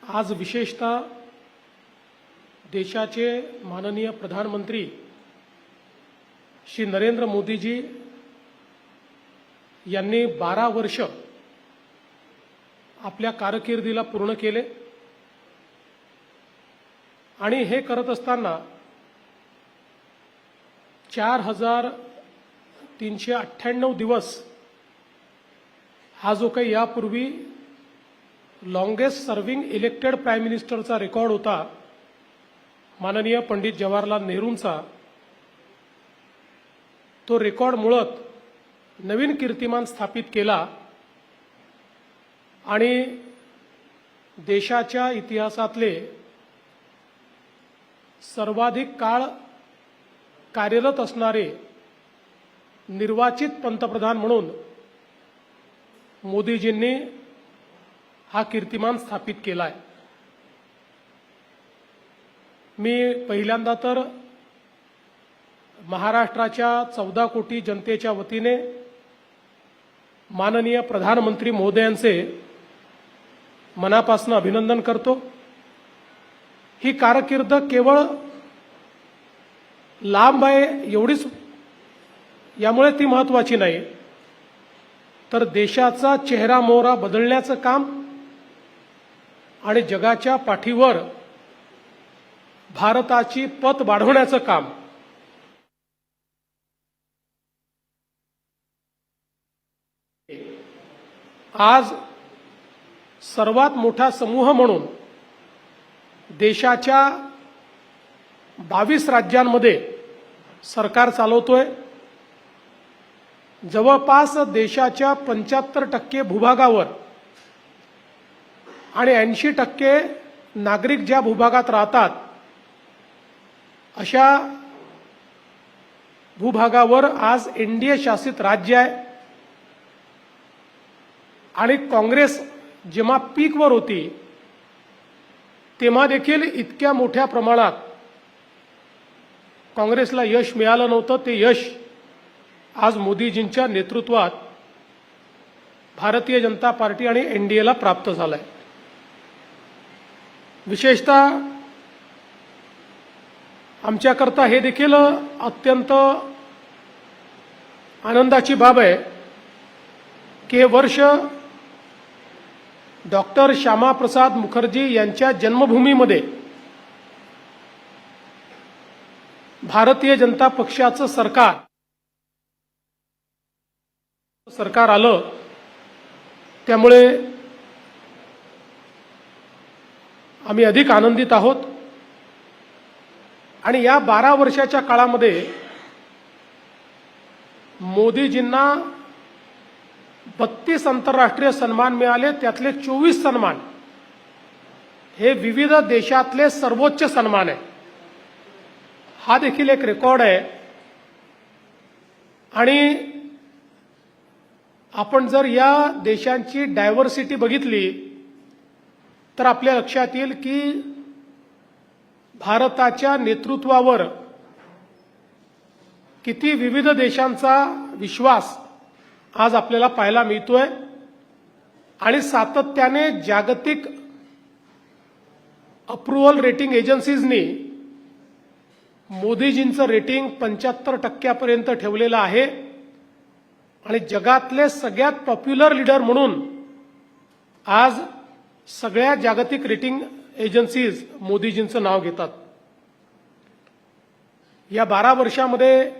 आज विशेषतः देशाचे माननीय प्रधानमंत्री श्री नरेंद्र मोदीजी यांनी 12 वर्ष आपल्या कारकिर्दीला पूर्ण केले आणि हे करत असताना 4398 दिवस हा जो काही यापूर्वी लॉन्गेस्ट सर्व्हिंग इलेक्टेड प्राइम मिनिस्टरचा रेकॉर्ड होता माननीय पंडित जवाहरलाल नेहरूंचा, तो रेकॉर्ड मुळत नवीन कीर्तिमान स्थापित केला आणि देशाच्या इतिहासातले सर्वाधिक काळ कार्यरत असणारे निर्वाचित पंतप्रधान म्हणून मोदीजींनी हा कीर्तिमान स्थापित केलाय। मी पहिल्यांदा तर महाराष्ट्राच्या 14 कोटी जनतेच्या वतीने माननीय प्रधानमंत्री महोदयांचे मनापासून अभिनंदन करतो। ही कारकीर्द केवळ लांब आहे एवढीच यामुळे ती महत्त्वाची नाही, तर देशाचा चेहरा मोहरा बदलण्याचं काम आणि जगाच्या पाठीवर भारताची पत वाढवण्याचं काम आज सर्वात मोठा समूह म्हणून देशाच्या 22 राज्यांमध्ये सरकार चालवतोय। जवळपास देशाच्या 75% भूभागावर आणि 80% नागरिक ज्या भूभागात राहतात अशा भूभागावर आज एनडीए शासित राज्य आहे आणि काँग्रेस जेव्हा पीकवर होती तेव्हा देखील इतक्या मोठ्या प्रमाणात काँग्रेसला यश मिळालं नव्हतं। ते यश आज मोदीजींच्या नेतृत्वात भारतीय जनता पार्टी आणि एनडीएला प्राप्त झालंय। विशेषतः आमच्याकरता हे देखील अत्यंत आनंदाची बाब आहे की हे वर्ष डॉक्टर श्यामाप्रसाद मुखर्जी यांच्या जन्मभूमीमध्ये भारतीय जनता पक्षाचं सरकार आलं, त्यामुळे आम्ही अधिक आनंदित आहोत। आणि या 12 वर्षाच्या काळामध्ये मोदीजींना 32 आंतरराष्ट्रीय सन्मान मिळाले, त्यातले 24 सन्मान हे विविध देशातले सर्वोच्च सन्मान आहे। हा देखील एक रेकॉर्ड आहे। आणि आपण जर या देशांची डायव्हर्सिटी बघितली तर आपल्या लक्षात येईल की भारताच्या नेतृत्वावर किती विविध देशांचा विश्वास आज आपल्याला पाहायला मिळतोय आणि सातत्याने जागतिक अप्रूव्हल रेटिंग एजन्सीजनी मोदीजींचं रेटिंग 75% पर्यंत ठेवलेलं आहे आणि जगातले सगळ्यात पॉप्युलर लीडर म्हणून आज सगळ्या जागतिक रेटिंग एजन्सीज मोदीजींचं नाव घेतात। या 12 वर्षामध्ये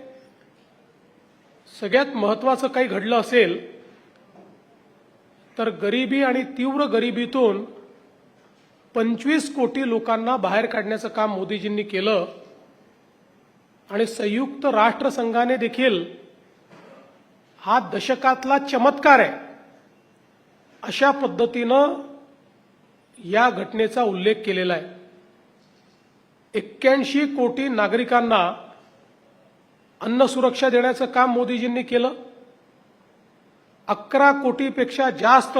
सगळ्यात महत्त्वाचं काही घडलं असेल तर गरिबी आणि तीव्र गरिबीतून 25 कोटी लोकांना बाहेर काढण्याचं काम मोदीजींनी केलं आणि संयुक्त राष्ट्रसंघाने देखील हा दशकातला चमत्कार आहे अशा पद्धतीनं या घटनेचा उल्लेख केलेला आहे। 81 कोटी नागरिकांना अन्न सुरक्षा देण्याचं काम मोदीजींनी केलं। 11 कोटीपेक्षा जास्त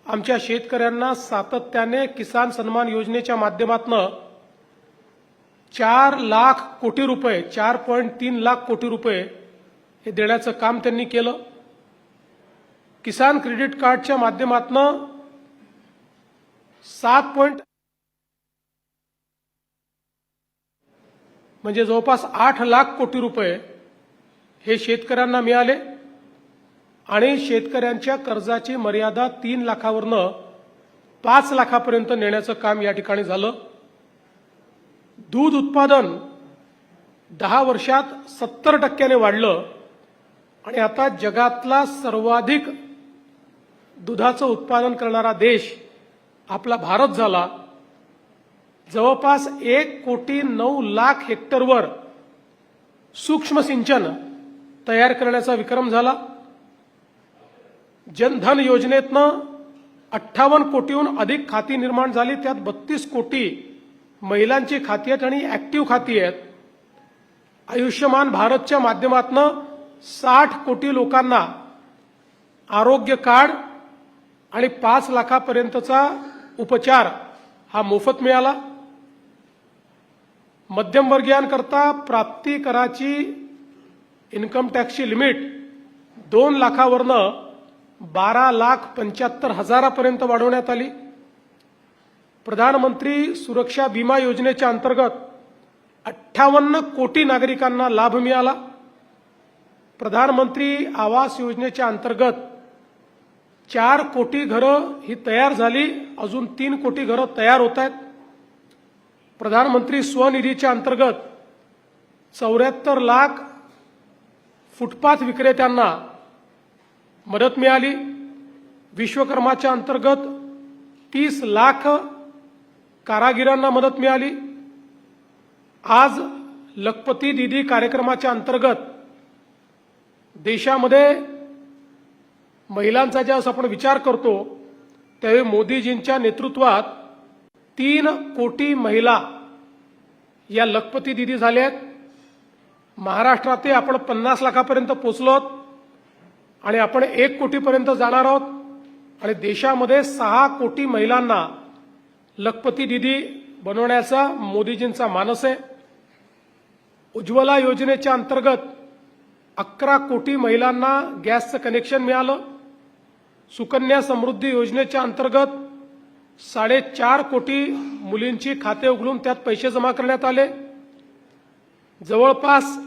आमच्या शेतकऱ्यांना सातत्याने किसान सन्मान योजनेच्या माध्यमातून 4 लाख कोटी रुपये 4.3 लाख कोटी रुपये हे देण्याचं काम त्यांनी केलं। किसान क्रेडिट कार्डच्या माध्यमातून म्हणजे जवळपास 8 लाख कोटी रुपये हे शेतकऱ्यांना मिळाले आणि शेतकऱ्यांच्या कर्जाची मर्यादा 3 लाखावरनं 5 लाखापर्यंत नेण्याचं काम या ठिकाणी झालं. दूध उत्पादन 10 वर्षात 70% वाढलं आणि आता जगातला सर्वाधिक दुधाचं उत्पादन करणारा देश आपला भारत झाला. जवळपास 1,09,00,000 हेक्टरवर सूक्ष्म सिंचन तयार करण्याचा विक्रम झाला. जनधन योजनेतनं 58 कोटीहून अधिक खाती निर्माण झाली. त्यात 32 कोटी महिलांची खाती आहेत आणि ऍक्टिव्ह खाती आहेत. आयुष्यमान भारतच्या माध्यमातून 60 कोटी लोकांना आरोग्य कार्ड आणि 5 लाखापर्यंतचा उपचार हा मोफत मिळाला. मध्यमवर्गीयांकरता प्राप्ती कराची इन्कम टॅक्सची लिमिट 2 लाखावरनं 12,75,000 वाढवण्यात आली. प्रधानमंत्री सुरक्षा विमा योजनेच्या अंतर्गत 58 कोटी नागरिकांना लाभ मिळाला. प्रधानमंत्री आवास योजनेच्या अंतर्गत 4 कोटी घरं ही तयार झाली. अजून 3 कोटी घरं तयार होत आहेत. प्रधानमंत्री स्वनिधीच्या अंतर्गत 74 लाख फुटपाथ विक्रेत्यांना मदत मिळाली. विश्वकर्माच्या अंतर्गत 30 लाख कारागिरांना मदत मिळाली. आज लखपती दीदी कार्यक्रमाच्या अंतर्गत देशामध्ये महिलांचा ज्यावेळेस आपण विचार करतो त्यावेळी मोदीजींच्या नेतृत्वात 3 कोटी महिला या लखपती दीदी झाल्या आहेत. महाराष्ट्रात आपण 50 लाखापर्यंत पोहोचलो आणि आपण 1 कोटीपर्यंत जाणार आहोत आणि देशामध्ये 6 कोटी महिलांना लखपती दीदी बनवण्याचा मोदीजींचा मानस आहे. उज्ज्वला योजनेच्या अंतर्गत 11 कोटी महिलांना गॅसचं कनेक्शन मिळालं. सुकन्या समृद्धी योजनेच्या अंतर्गत 4.5 कोटी मुलींची खाते उघडून त्यात पैसे जमा करण्यात आले. जवळपास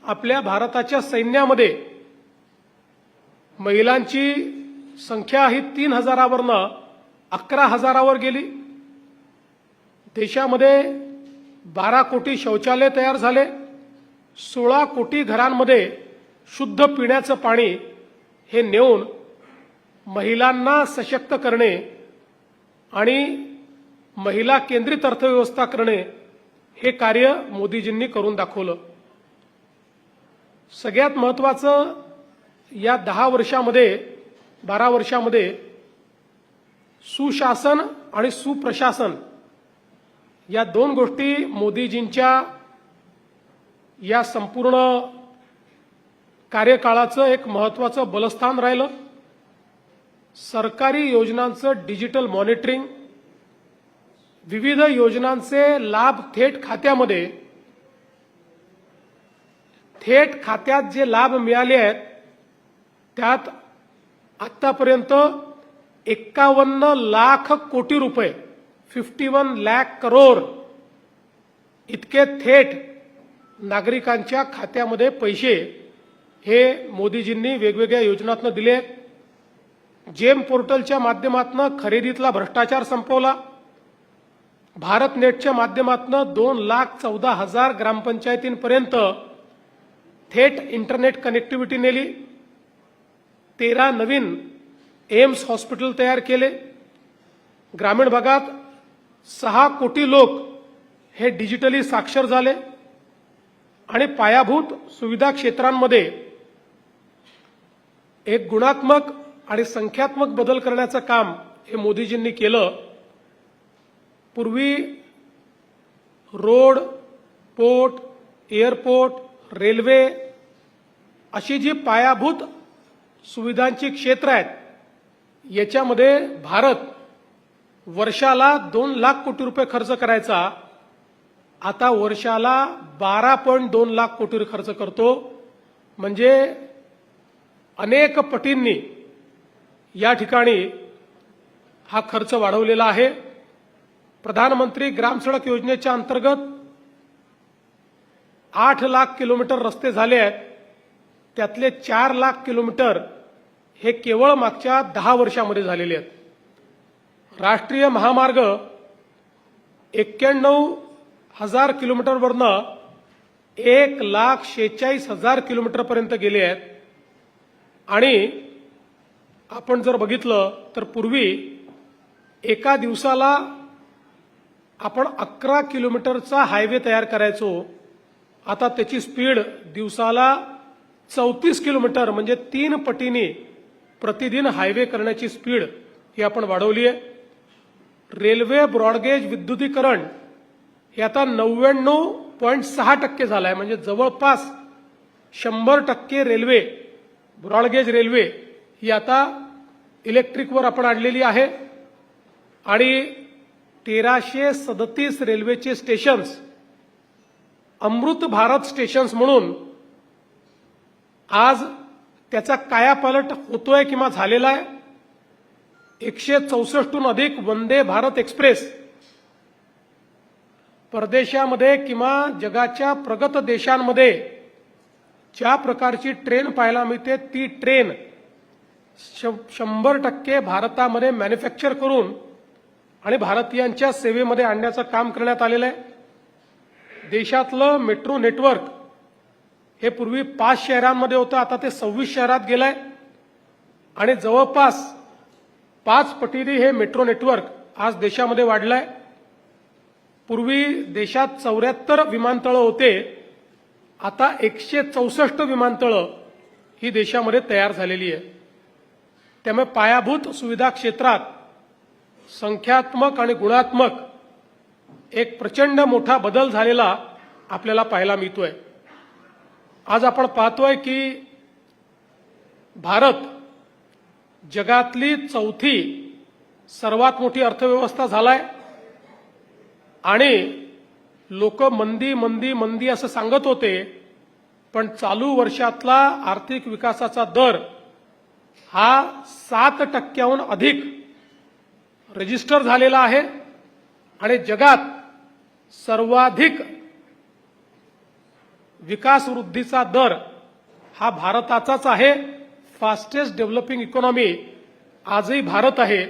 आपल्या भारताच्या सैन्यामध्ये महिलांची संख्या ही 3,000वरनं 11,000वर गेली. देशामध्ये 12 कोटी शौचालय तयार झाले. 16 कोटी घरांमध्ये शुद्ध पिण्याचं पाणी हे नेऊन महिलांना सशक्त करणे आणि महिला केंद्रित अर्थव्यवस्था करणे हे कार्य मोदीजींनी करून दाखवलं. सगळ्यात महत्त्वाचं या 12 वर्षामध्ये सुशासन आणि सुप्रशासन या 2 गोष्टी मोदीजींच्या या संपूर्ण कार्यकाळाचं एक महत्त्वाचं बलस्थान राहिलं. सरकारी योजनांचं डिजिटल मॉनिटरिंग, विविध योजनांचे लाभ थेट खात्यात जे लाभ मिळाले आहेत त्यात आतापर्यंत 51 लाख कोटी रुपये 51 लाख करोड इतके थेट नागरिकांच्या खात्यामध्ये पैसे हे मोदीजींनी वेगवेगळ्या योजनांतून दिले. जेम पोर्टलच्या माध्यमातून खरेदीतला भ्रष्टाचार संपवला. भारत नेटच्या माध्यमातून 2,14,000 ग्रामपंचायतींपर्यंत थेट इंटरनेट कनेक्टिव्हिटी नेली. 13 नवीन एम्स हॉस्पिटल तयार केले. ग्रामीण भागात 6 कोटी लोक हे डिजिटली साक्षर झाले आणि पायाभूत सुविधा क्षेत्रांमध्ये एक गुणात्मक आणि संख्यात्मक बदल करण्याचं काम हे मोदीजींनी केलं. पूर्वी रोड, पोर्ट, एअरपोर्ट, रेल्वे अशी जी पायाभूत सुविधांची क्षेत्र आहेत याच्यामध्ये भारत वर्षाला 2 लाख कोटी रुपये खर्च करायचा. आता वर्षाला 12.2 लाख कोटी खर्च करतो. म्हणजे अनेक पटींनी या ठिकाणी हा खर्च वाढवलेला आहे. प्रधानमंत्री ग्राम सडक योजनेच्या अंतर्गत 8 लाख किलोमीटर रस्ते झाले आहेत. त्यातले 4 लाख किलोमीटर हे केवळ मागच्या 10 वर्षामध्ये झालेले आहेत. राष्ट्रीय महामार्ग 91,000 किलोमीटरवरनं 1,46,000 किलोमीटरपर्यंत गेले आहेत. आणि आपण जर बघितलं तर पूर्वी एका दिवसाला आपण 11 किलोमीटरचा हायवे तयार करायचो. आता त्याची स्पीड दिवसाला 34 किलोमीटर म्हणजे 3 पटीने प्रतिदिन हायवे करण्याची स्पीड ही आपण वाढवली आहे. रेल्वे ब्रॉडगेज विद्युतीकरण हे आता 99.6% झालं आहे. म्हणजे जवळपास 100% रेल्वे ब्रॉडगेज रेल्वे ही आता इलेक्ट्रिकवर आपण आणलेली आहे. आणि 1337 रेल्वेचे स्टेशन्स अमृत भारत स्टेशन्स म्हणून आज त्याचा कायापालट होतोय किंवा झालेला आहे. 164हून अधिक वंदे भारत एक्सप्रेस परदेशामध्ये किंवा जगाच्या प्रगत देशांमध्ये ज्या प्रकारची ट्रेन पाहायला मिळते ती ट्रेन 100% भारतामध्ये मॅन्युफॅक्चर करून आणि भारतीयांच्या सेवेमध्ये आणण्याचं काम करण्यात आलेलं आहे. देशातलं मेट्रो नेटवर्क हे पूर्वी 5 शहरांमध्ये होतं, आता ते 26 शहरात गेलंय. आणि जवळपास 5 पटीने हे मेट्रो नेटवर्क आज देशामध्ये वाढलंय. पूर्वी देशात 74 विमानतळं होते, आता 164 विमानतळं ही देशामध्ये तयार झालेली आहे. त्यामुळे पायाभूत सुविधा क्षेत्रात संख्यात्मक आणि गुणात्मक एक प्रचंड मोठा बदल झालेला आपल्याला पाहायला मिळतोय. आज आपण पाहतोय की भारत जगातली 4थी सर्वात मोठी अर्थव्यवस्था झालाय. आणि लोक मंदी मंदी मंदी असं सांगत होते, पण चालू वर्षातला आर्थिक विकासाचा दर हा 7%हून अधिक रजिस्टर झालेला आहे. आणि जगात सर्वाधिक विकास वृद्धीचा दर हा भारताचाच आहे. फास्टेस्ट डेव्हलपिंग इकॉनॉमी आजही भारत आहे.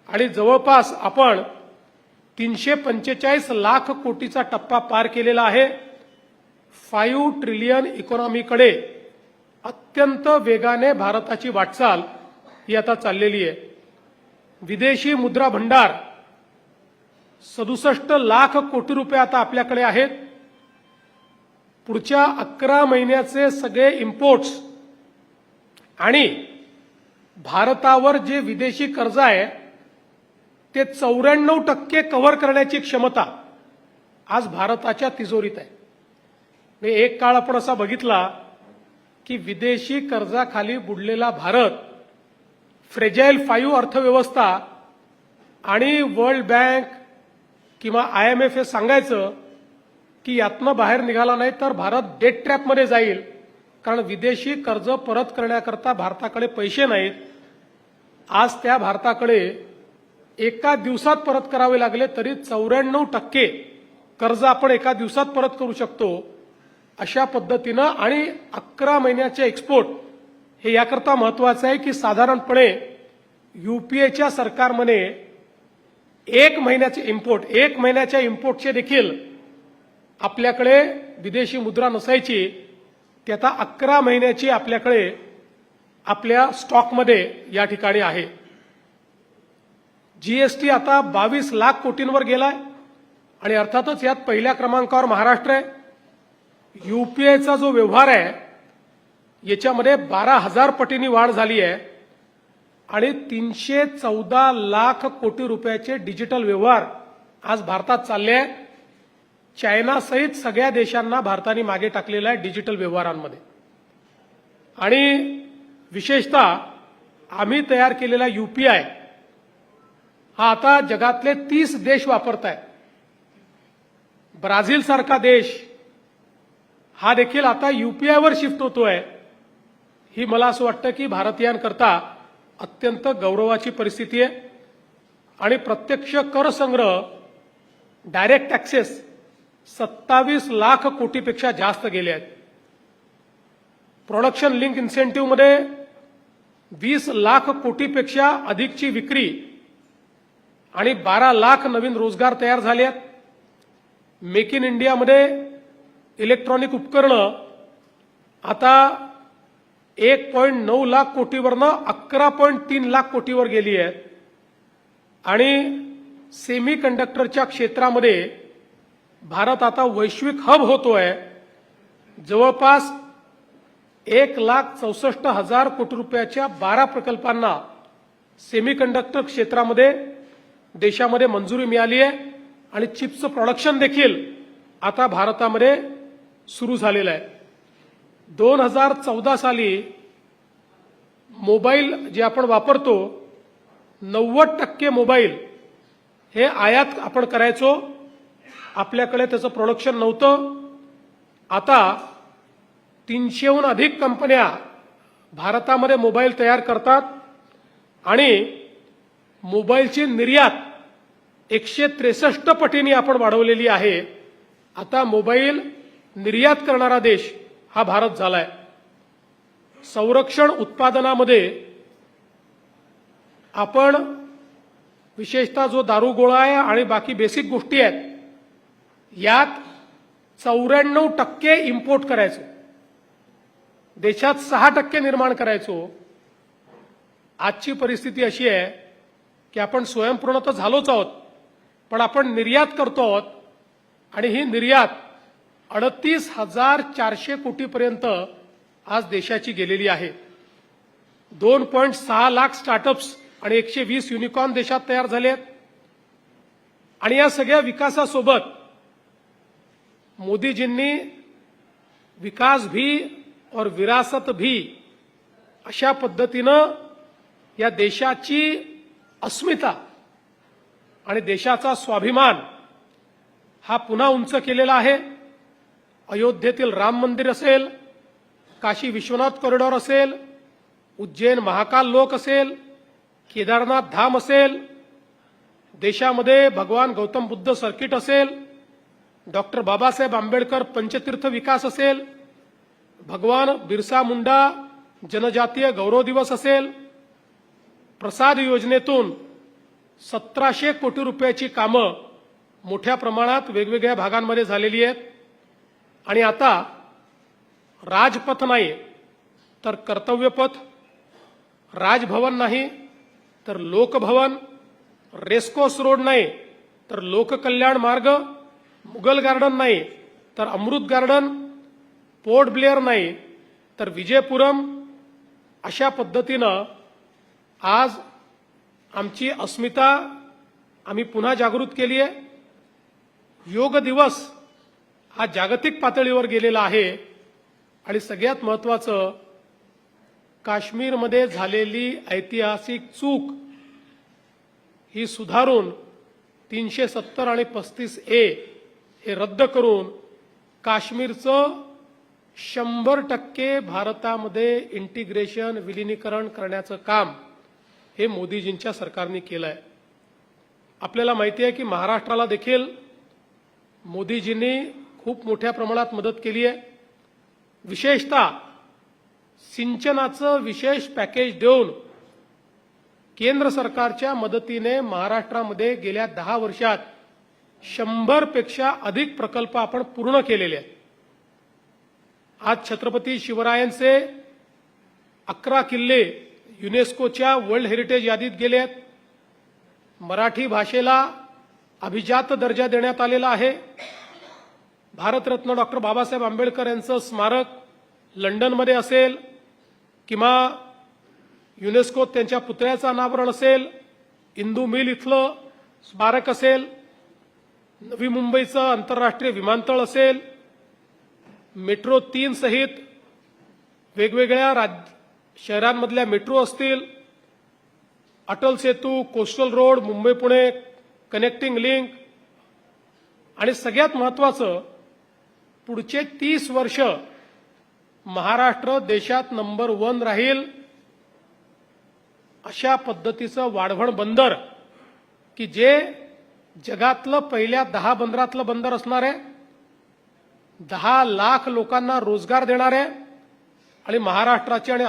आणि जवळपास आपण 345 लाख कोटीचा टप्पा पार केलेला आहे. 5 ट्रिलियन इकॉनॉमीकडे अत्यंत वेगाने भारताची वाटचाल ही आता चाललेली आहे. विदेशी मुद्रा भंडार 67 लाख कोटी रुपये आता आपल्याकडे आहेत. पुढच्या 11 महिन्याचे सगळे इम्पोर्ट्स आणि भारतावर जे विदेशी कर्ज आहे ते 94% कव्हर करण्याची क्षमता आज भारताच्या तिजोरीत आहे. एक काळ आपण असा बघितला की विदेशी कर्जाखाली बुडलेला भारत, फ्रेजाईल 5 अर्थव्यवस्था आणि वर्ल्ड बँक किंवा IMF हे सांगायचं की यातनं बाहेर निघाला नाही तर भारत डेट ट्रॅपमध्ये जाईल, कारण विदेशी कर्ज परत करण्याकरता भारताकडे पैसे नाहीत. आज त्या भारताकडे एका दिवसात परत करावे लागले तरी 94% कर्ज आपण एका दिवसात परत करू शकतो. अशा पद्धतीनं आणि 11 महिन्याचे एक्सपोर्ट हे याकरता महत्वाचं आहे की साधारणपणे UPAच्या सरकारमध्ये 1 महिन्याच्या इम्पोर्टचे देखील आपल्याकडे विदेशी मुद्रा नसायची. ती आता 11 महिन्याची आपल्याकडे आपल्या स्टॉकमध्ये या ठिकाणी आहे. GST आता 22 लाख कोटींवर गेलाय आणि अर्थातच यात पहिल्या क्रमांकावर महाराष्ट्र आहे. UPAचा जो व्यवहार आहे याच्यामध्ये 12,000 पटींनी वाढ झाली आहे आणि 314 लाख कोटी रुपयाचे डिजिटल व्यवहार आज भारतात चालले आहेत. चायनासहित सगळ्या देशांना भारताने मागे टाकलेला आहे डिजिटल व्यवहारांमध्ये. आणि विशेषतः आम्ही तयार केलेला UPI हा आता जगातले 30 देश वापरत आहेत. ब्राझील सारखा देश हा देखील आता UPIवर शिफ्ट होतोय. ही मला असं वाटतं की भारतीयांकरता अत्यंत गौरवाची परिस्थिती आहे. आणि प्रत्यक्ष कर संग्रह डायरेक्ट टॅक्सेस 27 लाख कोटीपेक्षा जास्त गेले आहेत. प्रोडक्शन लिंक इन्सेंटिव्ह मध्ये 20 लाख कोटीपेक्षा अधिकची विक्री आणि 12 लाख नवीन रोजगार तयार झाले आहेत. मेक इन इंडियामध्ये इलेक्ट्रॉनिक उपकरणं आता 1.9 लाख कोटीवरनं 11.3 लाख कोटीवर गेली आहेत आणि सेमी कंडक्टरच्या क्षेत्रामध्ये भारत आता वैश्विक हब होतोय. जवळपास 1,64,000 कोटी रुपयाच्या 12 प्रकल्पांना सेमी कंडक्टर क्षेत्रामध्ये देशामध्ये मंजुरी मिळाली आहे आणि चिप्सचं प्रोडक्शन देखील आता भारतामध्ये सुरू झालेलं आहे. 2014 साली मोबाईल जे आपण वापरतो 90% मोबाईल हे आयात आपण करायचो. आपल्याकडे त्याचं प्रोडक्शन नव्हतं. आता 300हून अधिक कंपन्या भारतामध्ये मोबाईल तयार करतात आणि मोबाईलची निर्यात 163 पटीने आपण वाढवलेली आहे. आता मोबाईल निर्यात करणारा देश हा भारत झालाय. संरक्षण उत्पादनामध्ये आपण विशेषतः जो दारुगोळा आहे आणि बाकी बेसिक गोष्टी आहेत यात 94% इम्पोर्ट करायचो. देशात 6% निर्माण करायचो. आजची परिस्थिती अशी आहे की आपण स्वयंपूर्ण तर झालोच आहोत पण आपण निर्यात करतो आहोत आणि ही निर्यात 38,400 कोटीपर्यंत आज देशाची गेलेली आहे. 2.6 लाख स्टार्टअप्स आणि 120 युनिकॉर्न देशात तयार झाले आहेत. आणि या सगळ्या विकासासोबत मोदीजींनी विकास भी और विरासत भी अशा पद्धतीनं या देशाची अस्मिता आणि देशाचा स्वाभिमान हा पुन्हा उंच केलेला आहे. अयोध्येतील राम मंदिर असेल, काशी विश्वनाथ कॉरिडॉर असेल, उज्जैन महाकाल लोक असेल, केदारनाथ धाम असेल, देशामध्ये भगवान गौतम बुद्ध सर्किट असेल, डॉक्टर बाबासाहेब आंबेडकर पंचतीर्थ विकास असेल, भगवान बिरसा मुंडा जनजातीय गौरव दिवस असेल, प्रसाद योजनेतून 1700 कोटी रुपयाची कामं मोठ्या प्रमाणात वेगवेगळ्या भागांमध्ये झालेली आहेत. आणि आता राजपथ नाही तर कर्तव्यपथ, राजभवन नाही तर लोकभवन, रेस्कोर्स रोड नाही तर लोककल्याण मार्ग, मुघल गार्डन नाही तर अमृत गार्डन, पोर्ट ब्लेअर नाही तर विजयपुरम, अशा पद्धतीनं आज आमची अस्मिता आम्ही पुन्हा जागृत केली आहे. योग दिवस हा जागतिक पातळीवर गेलेला आहे आणि सगळ्यात महत्त्वाचं काश्मीरमध्ये झालेली ऐतिहासिक चूक ही सुधारून 370 आणि 35A हे रद्द करून काश्मीरचं 100% भारतामध्ये इंटिग्रेशन विलिनीकरण करण्याचं काम हे मोदीजींच्या सरकारने केलं आहे. आपल्याला माहिती आहे की महाराष्ट्राला देखील मोदीजींनी खूप मोठ्या प्रमाणात मदत केली आहे. विशेषतः सिंचनाचं विशेष पॅकेज देऊन केंद्र सरकारच्या मदतीने महाराष्ट्रामध्ये गेल्या 10 वर्षात 100 पेक्षा अधिक प्रकल्प आपण पूर्ण केलेले आहेत. आज छत्रपती शिवरायांचे 11 किल्ले युनेस्कोच्या वर्ल्ड हेरिटेज यादीत गेले आहेत. मराठी भाषेला अभिजात दर्जा देण्यात आलेला आहे. भारतरत्न डॉक्टर बाबासाहेब आंबेडकर यांचं स्मारक लंडनमध्ये असेल किंवा युनेस्कोत त्यांच्या पुतळ्याचं अनावरण असेल, इंदू मिल इथलं स्मारक असेल, नवी मुंबईचं आंतरराष्ट्रीय विमानतळ असेल, मेट्रो 3 सहित वेगवेगळ्या शहरांमधल्या मेट्रो असतील, Atal Setu, coastal road, Mumbai Pune connecting link आणि सगळ्यात महत्त्वाचं पुढचे 30 वर्ष महाराष्ट्र देशात नंबर 1 राहील अशा पद्धतीचं वाढवण बंदर की जे जगातलं पहिल्या 10 बंदरातलं बंदर असणार आहे, 10 लाख लोकांना रोजगार देणार आहे आणि महाराष्ट्राची आणि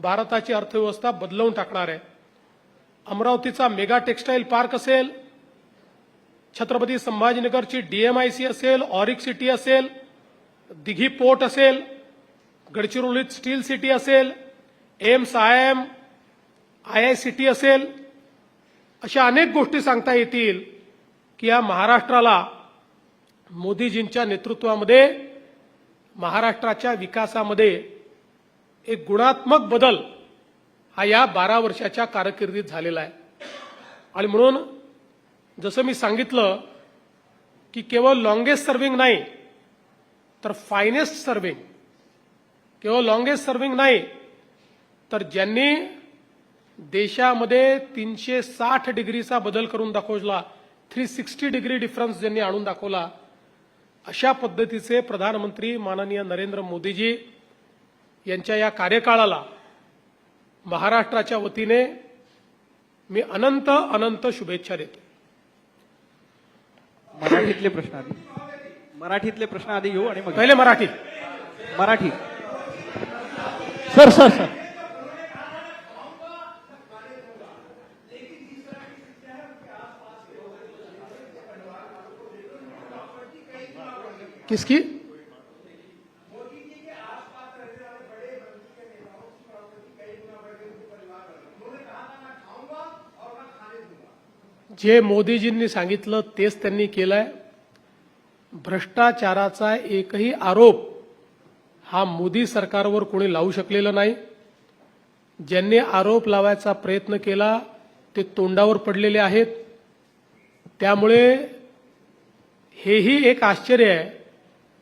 भारताची अर्थव्यवस्था बदलवून टाकणार आहे. अमरावतीचा मेगा टेक्सटाईल पार्क असेल, छत्रपती संभाजीनगरची DMIC असेल, ऑरिक सिटी असेल, दिघी पोर्ट असेल, गडचिरोलीत स्टील सिटी असेल, एम्स IIM IICT असेल, अशा अनेक गोष्टी सांगता येतील की या महाराष्ट्राला मोदीजींच्या नेतृत्वामध्ये महाराष्ट्राच्या विकासामध्ये एक गुणात्मक बदल हा या 12 वर्षाच्या कारकिर्दीत झालेला आहे. आणि म्हणून जसं मी सांगितलं की केवळ लॉंगेस्ट सर्व्हिंग नाही तर फायनेस्ट सर्व्हिंग, केवळ लॉंगेस्ट सर्व्हिंग नाही तर ज्यांनी देशामध्ये 360 डिग्रीचा बदल करून दाखवला, 360 डिग्री डिफरन्स ज्यांनी आणून दाखवला, अशा पद्धतीचे प्रधानमंत्री माननीय नरेंद्र मोदीजी यांच्या या कार्यकाळाला महाराष्ट्राच्या वतीने मी अनंत अनंत शुभेच्छा देतो. मराठीतले प्रश्न आधी घेऊ आणि मग पहिले मराठी. सर सर सर किसकी? जे मोदीजींनी सांगितलं तेच त्यांनी केलंय. भ्रष्टाचाराचा एकही आरोप हा मोदी सरकारवर कोणी लावू शकलेला नाही. ज्यांनी आरोप लावायचा प्रयत्न केला ते तोंडावर पडलेले आहेत. त्यामुळे हेही एक आश्चर्य आहे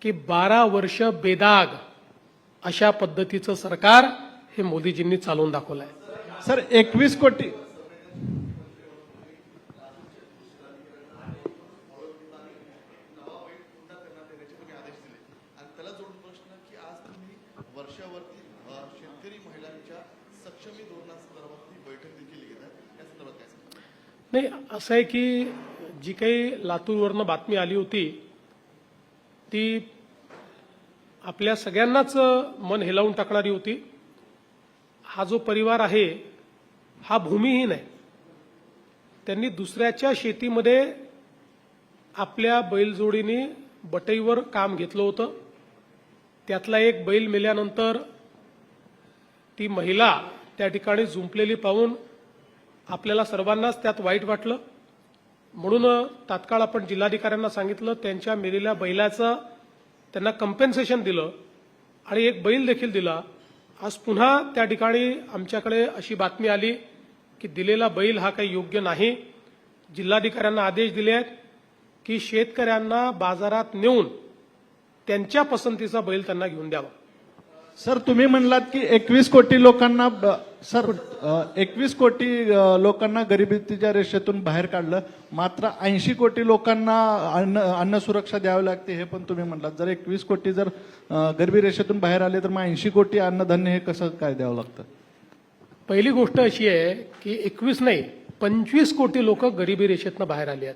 की 12 वर्ष बेदाग अशा पद्धतीचं सरकार हे मोदीजींनी चालवून दाखवलं आहे. सर 21 कोटी वर्षावरती शेतकरी महिलांच्या सक्षमी धोरणासंदर्भात बैठक देखील घेत आहे, या संदर्भात काय सांगता? नाही, असं आहे की जी काही लातूरवरनं बातमी आली होती ती आपल्या सगळ्यांनाच मन हेलावून टाकणारी होती. हा जो परिवार आहे हा भूमिहीन आहे. त्यांनी दुसऱ्याच्या शेतीमध्ये आपल्या बैलजोडीने बटईवर काम घेतलं होतं. त्यातला एक बैल मेल्यानंतर ती महिला त्या ठिकाणी जुंपलेली पाहून आपल्याला सर्वांनाच त्यात वाईट वाटलं. म्हणून तात्काळ आपण जिल्हाधिकाऱ्यांना सांगितलं, त्यांच्या मेलेल्या बैलाचं त्यांना कम्पेन्सेशन दिलं आणि एक बैल देखील दिला. आज पुन्हा त्या ठिकाणी आमच्याकडे अशी बातमी आली की दिलेला बैल हा काही योग्य नाही. जिल्हाधिकाऱ्यांना आदेश दिले आहेत की शेतकऱ्यांना बाजारात नेऊन त्यांच्या पसंतीचा बैल त्यांना घेऊन द्यावा. सर तुम्ही म्हणलात की 21 कोटी लोकांना सर 21 कोटी लोकांना गरिबीच्या रेषेतून बाहेर काढलं, मात्र 80 कोटी लोकांना अन्न सुरक्षा द्यावी लागते हे पण तुम्ही म्हणलात. जर 21 कोटी जर गरिबी रेषेतून बाहेर आले तर मग 80 कोटी अन्नधान्य हे कसं काय द्यावं लागतं? पहिली गोष्ट अशी आहे की 21 नाही 25 कोटी लोक गरिबी रेषेतनं बाहेर आले आहेत.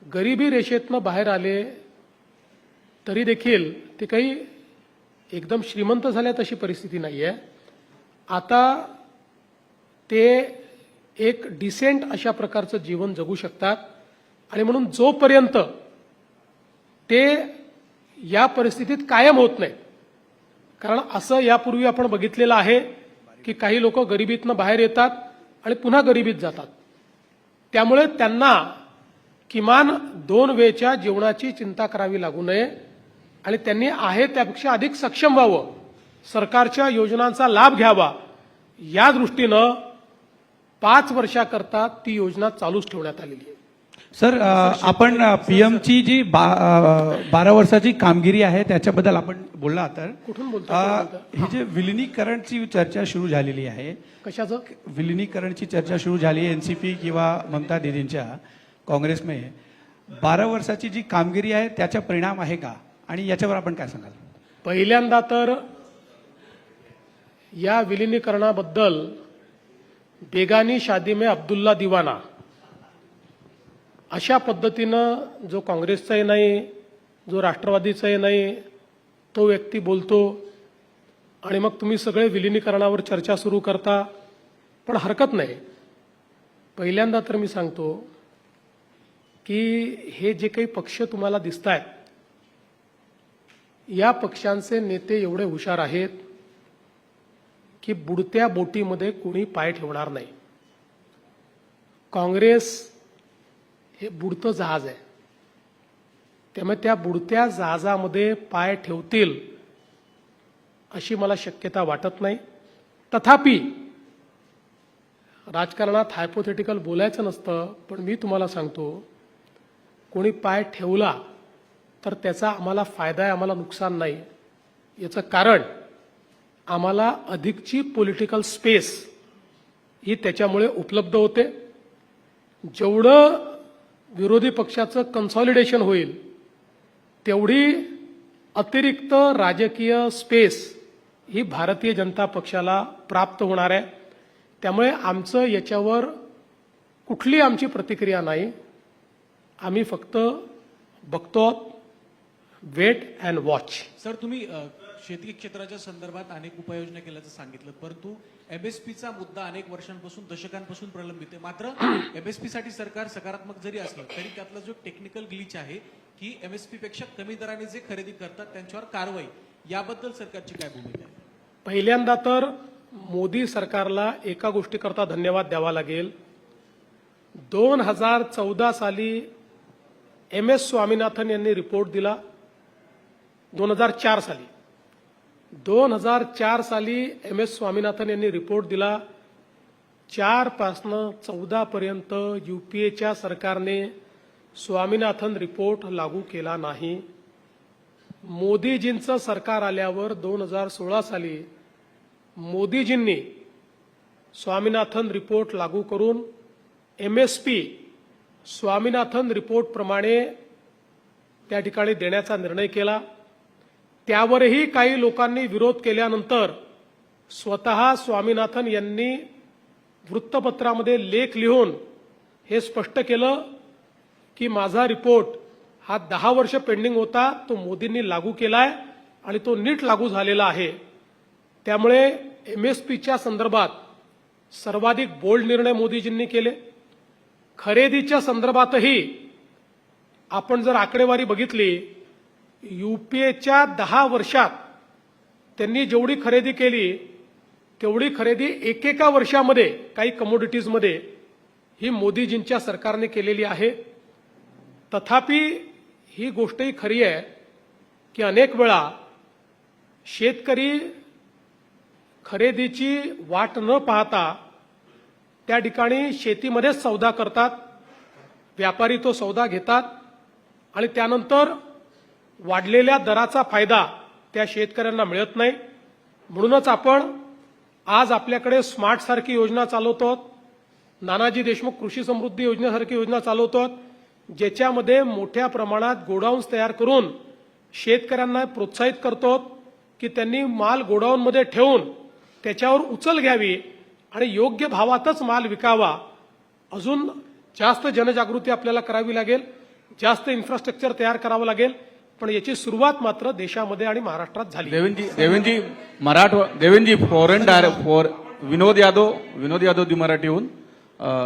गरिबी रेषेतनं बाहेर आले तरी देखील ते काही एकदम श्रीमंत झाल्यात अशी परिस्थिती नाही आहे. आता ते एक डिसेंट अशा प्रकारचं जीवन जगू शकतात आणि म्हणून जोपर्यंत ते या परिस्थितीत कायम होत नाही, कारण असं यापूर्वी आपण बघितलेलं आहे की काही लोक गरिबीतनं बाहेर येतात आणि पुन्हा गरिबीत जातात. त्यामुळे त्यांना किमान 2 वेळच्या जेवणाची चिंता करावी लागू नये आणि त्यांनी आहे त्यापेक्षा अधिक सक्षम व्हावं, सरकारच्या योजनांचा लाभ घ्यावा, या दृष्टीनं 5 वर्षाकरता ती योजना चालूच ठेवण्यात आलेली आहे. सर आपण पीएमची जी 12 वर्षाची कामगिरी आहे त्याच्याबद्दल आपण बोलला. तर कुठून बोलतो? ही जे विलिनीकरणची चर्चा सुरू झालेली आहे, कशाचं विलिनीकरणची चर्चा सुरू झाली आहे एनसीपी किंवा ममता दीदींच्या काँग्रेसमध्ये, 12 वर्षाची जी कामगिरी आहे त्याचा परिणाम आहे का आणि याच्यावर आपण काय सांगाल? पहिल्यांदा तर या विलिनीकरणाबद्दल बेगानी शादी में अब्दुल्ला दिवाना अशा पद्धतीनं जो काँग्रेसचाही नाही, जो राष्ट्रवादीचाही नाही, तो व्यक्ती बोलतो आणि मग तुम्ही सगळे विलिनीकरणावर चर्चा सुरू करता. पण हरकत नाही. पहिल्यांदा तर मी सांगतो की हे जे काही पक्ष तुम्हाला दिसत आहेत, या पक्षांचे नेते एवढे हुशार आहेत की बुडत्या बोटीमध्ये कोणी पाय ठेवणार नाही. काँग्रेस हे बुडतं जहाज आहे. त्यामुळे त्या बुडत्या जहाजामध्ये पाय ठेवतील अशी मला शक्यता वाटत नाही. तथापि राजकारणात हायपोथेटिकल बोलायचं नसतं, पण मी तुम्हाला सांगतो, कोणी पाय ठेवला तर त्याचा आम्हाला फायदा आहे, आम्हाला नुकसान नाही. याचं कारण आम्हाला अधिकची पॉलिटिकल स्पेस ही त्याच्यामुळे उपलब्ध होते. जेवढं विरोधी पक्षाचं कन्सॉलिडेशन होईल तेवढी अतिरिक्त राजकीय स्पेस ही भारतीय जनता पक्षाला प्राप्त होणार आहे. त्यामुळे आमचं याच्यावर कुठली आमची प्रतिक्रिया नाही. आम्ही फक्त बघतो, वेट अँड वॉच. सर, तुम्ही शेती क्षेत्राच्या संदर्भात अनेक उपाययोजना केल्याचं सांगितलं, परंतु एमएसपीचा मुद्दा अनेक वर्षांपासून, दशकांपासून प्रलंबित आहे. मात्र एमएसपी साठी सरकार सकारात्मक जरी असलं तरी त्यातला जो टेक्निकल ग्लिच आहे की एमएसपी पेक्षा कमी दराने जे खरेदी करतात त्यांच्यावर कारवाई, याबद्दल सरकारची काय भूमिका आहे? पहिल्यांदा तर मोदी सरकारला एका गोष्टीकरता धन्यवाद द्यावा लागेल. 2014 साली MS स्वामीनाथन यांनी रिपोर्ट दिला. 2004 साली 2004 साली MS स्वामीनाथन यांनी रिपोर्ट दिला. 4 पासनं 14 पर्यंत UPAच्या सरकारने स्वामीनाथन रिपोर्ट लागू केला नाही. मोदीजींचं सरकार आल्यावर 2016 साली मोदीजींनी स्वामीनाथन रिपोर्ट लागू करून MSP स्वामीनाथन रिपोर्ट प्रमाणे त्या ठिकाणी देण्याचा निर्णय केला. त्यावरही काही लोकांनी विरोध केल्यानंतर स्वतः स्वामीनाथन यांनी वृत्तपत्रामध्ये लेख लिहून हे स्पष्ट केलं की माझा रिपोर्ट हा 10 वर्ष पेंडिंग होता, तो मोदींनी लागू केलाय आणि तो नीट लागू झालेला आहे. त्यामुळे MSPच्या संदर्भात सर्वाधिक बोल्ड निर्णय मोदीजींनी केले. खरेदीच्या संदर्भातही आपण जर आकडेवारी बघितली, UPAच्या 10 वर्षात त्यांनी जेवढी खरेदी केली तेवढी खरेदी एकेका वर्षामध्ये काही कमोडिटीजमध्ये ही मोदीजींच्या सरकारने केलेली आहे. तथापि ही गोष्टही खरी आहे की अनेक वेळा शेतकरी खरेदीची वाट न पाहता त्या ठिकाणी शेतीमध्येच सौदा करतात. व्यापारी तो सौदा घेतात आणि त्यानंतर वाढलेल्या दराचा फायदा त्या शेतकऱ्यांना मिळत नाही. म्हणूनच आपण आज आपल्याकडे स्मार्ट सारखी योजना चालवतो, नानाजी देशमुख कृषी समृद्धी योजनेसारखी योजना चालवतो, ज्याच्यामध्ये मोठ्या प्रमाणात गोडाऊन्स तयार करून शेतकऱ्यांना प्रोत्साहित करतो की त्यांनी माल गोडाऊनमध्ये ठेवून त्याच्यावर उचल घ्यावी आणि योग्य भावातच माल विकावा. अजून जास्त जनजागृती आपल्याला करावी लागेल, जास्त इन्फ्रास्ट्रक्चर तयार करावं लागेल. पण याची सुरुवात मात्र देशामध्ये आणि महाराष्ट्रात झाली. देवेंजी फॉरेन डायरेक्ट विनोद यादव दी मराठीहून.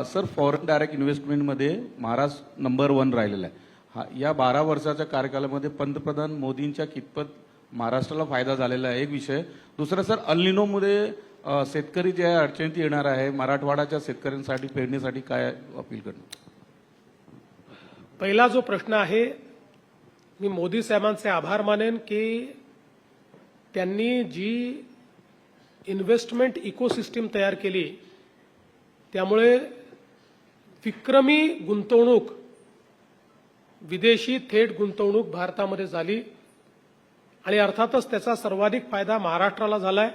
सर, फॉरेन डायरेक्ट इन्व्हेस्टमेंटमध्ये महाराष्ट्र नंबर 1 राहिलेला आहे. या 12 वर्षाच्या कार्यकालामध्ये पंतप्रधान मोदींच्या कितपत महाराष्ट्राला फायदा झालेला आहे, एक विषय. दुसरं सर, अल्निनोमध्ये शेतकरी जे अडचणीत येणार आहे, मराठवाड्याच्या शेतकऱ्यांसाठी पेरणीसाठी काय अपील करणार? पहिला जो प्रश्न आहे, मी मोदी साहेबांचे आभार मानेन की त्यांनी जी इन्व्हेस्टमेंट इकोसिस्टीम तयार केली, त्यामुळे विक्रमी गुंतवणूक, विदेशी थेट गुंतवणूक भारतामध्ये झाली आणि अर्थातच त्याचा सर्वाधिक फायदा महाराष्ट्राला झालाय.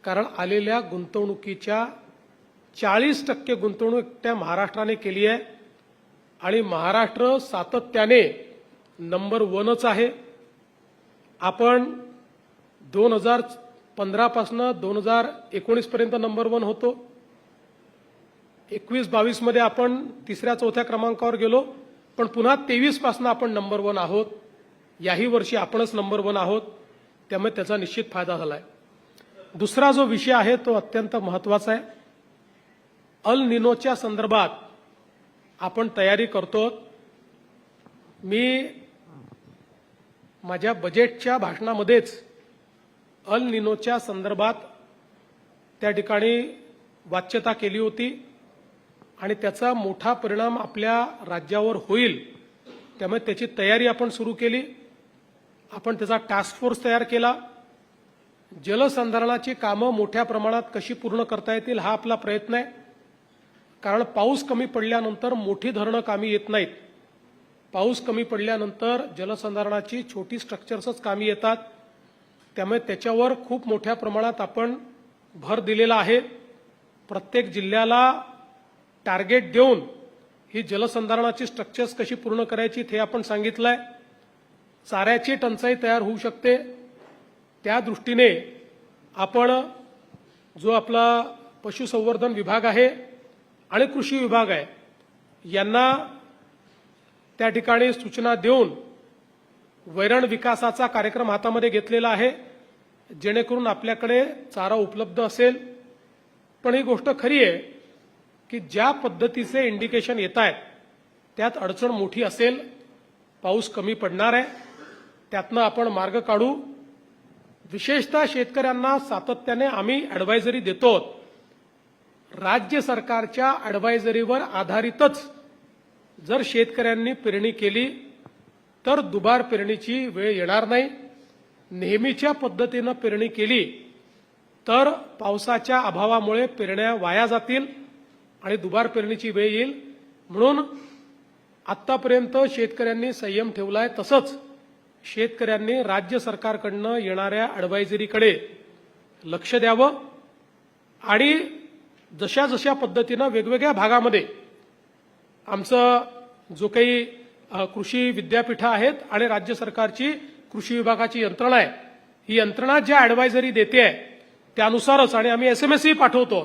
कारण आलेल्या गुंतवणुकीच्या 40% गुंतवणूक त्या महाराष्ट्राने केली आहे आणि महाराष्ट्र सातत्याने नंबर 1च आहे. आपण 2015 पासून 2019 पर्यंत नंबर 1 होतो. 21-22 मध्ये आपण 3-4 क्रमांकावर गेलो, पण पुन्हा 23 पासून आपण नंबर 1 आहोत. याही वर्षी आपणच नंबर 1 आहोत. त्यामुळे त्याचा निश्चित फायदा झालाय. दुसरा जो विषय आहे तो अत्यंत महत्वाचा आहे. अल निनोच्या संदर्भात आपण तयारी करतो. मी माझ्या बजेटच्या भाषणामध्येच अल निनोच्या संदर्भात त्या ठिकाणी वाच्यता केली होती आणि त्याचा मोठा परिणाम आपल्या राज्यावर होईल. त्यामुळे त्याची तयारी आपण सुरू केली. आपण त्याचा टास्क फोर्स तयार केला. जलसंधारणाची कामं मोठ्या प्रमाणात कशी पूर्ण करता येतील हा आपला प्रयत्न आहे. कारण पाऊस कमी पडल्यानंतर मोठी धरणं कामी येत नाहीत. पाऊस कमी पडल्यानंतर जलसंधारणाची छोटी स्ट्रक्चर्सच कामी येतात. त्यामुळे त्याच्यावर खूप मोठ्या प्रमाणात आपण भर दिलेला आहे. प्रत्येक जिल्ह्याला टार्गेट देऊन ही जलसंधारणाची स्ट्रक्चर्स कशी पूर्ण करायची हे आपण सांगितलंय. चाऱ्याची टंचाई तयार होऊ शकते. त्या दृष्टीने आपण जो आपला पशुसंवर्धन विभाग आहे आणि कृषी विभाग आहे यांना त्या ठिकाणी सूचना देऊन वैरण विकासाचा कार्यक्रम हातामध्ये घेतलेला आहे, जेणेकरून आपल्याकडे चारा उपलब्ध असेल. पण ही गोष्ट खरी आहे की ज्या पद्धतीचे इंडिकेशन येत आहेत त्यात अडचण मोठी असेल. पाऊस कमी पडणार आहे, त्यातनं आपण मार्ग काढू. विशेषतः शेतकऱ्यांना सातत्याने आम्ही ॲडवायझरी देतो. राज्य सरकारच्या ॲडवायझरीवर आधारितच जर शेतकऱ्यांनी पेरणी केली तर दुबार पेरणीची वेळ येणार नाही. नेहमीच्या पद्धतीनं पेरणी केली तर पावसाच्या अभावामुळे पेरण्या वाया जातील आणि दुबार पेरणीची वेळ येईल. म्हणून आत्तापर्यंत शेतकऱ्यांनी संयम ठेवलाय. तसंच शेतकऱ्यांनी राज्य सरकारकडनं येणाऱ्या ॲडवायझरीकडे लक्ष द्यावं आणि जशा जशा पद्धतीनं वेगवेगळ्या भागामध्ये आमचं जो काही कृषी विद्यापीठं आहेत आणि राज्य सरकारची कृषी विभागाची यंत्रणा आहे, ही यंत्रणा ज्या ॲडवायझरी देते आहे त्यानुसारच, आणि आम्ही SMS पाठवतो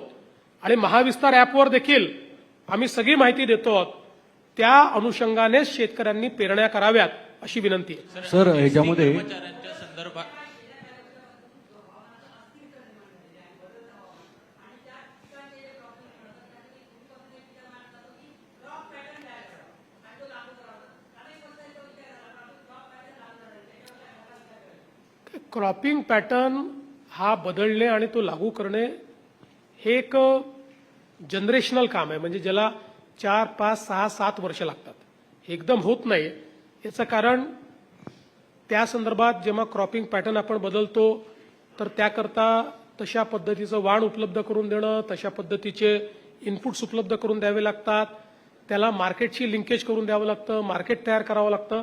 आणि महाविस्तार ॲपवर देखील आम्ही सगळी माहिती देतो, त्या अनुषंगाने शेतकऱ्यांनी पेरण्या कराव्यात अशी विनंती आहे. सर, ह्याच्यामध्ये कर्मचाऱ्यांच्या संदर्भात क्रॉपिंग पॅटर्न हा बदलणे आणि तो लागू करणे हे एक जनरेशनल काम आहे. म्हणजे ज्याला 4, 5, 6, 7 वर्ष लागतात. हे एकदम होत नाही. याचं कारण त्या संदर्भात जेव्हा क्रॉपिंग पॅटर्न आपण बदलतो तर त्याकरता तशा पद्धतीचं वाण उपलब्ध करून देणं, तशा पद्धतीचे इनपुट्स उपलब्ध करून द्यावे लागतात. त्याला मार्केटशी लिंकेज करून द्यावं लागतं, मार्केट तयार करावं लागतं.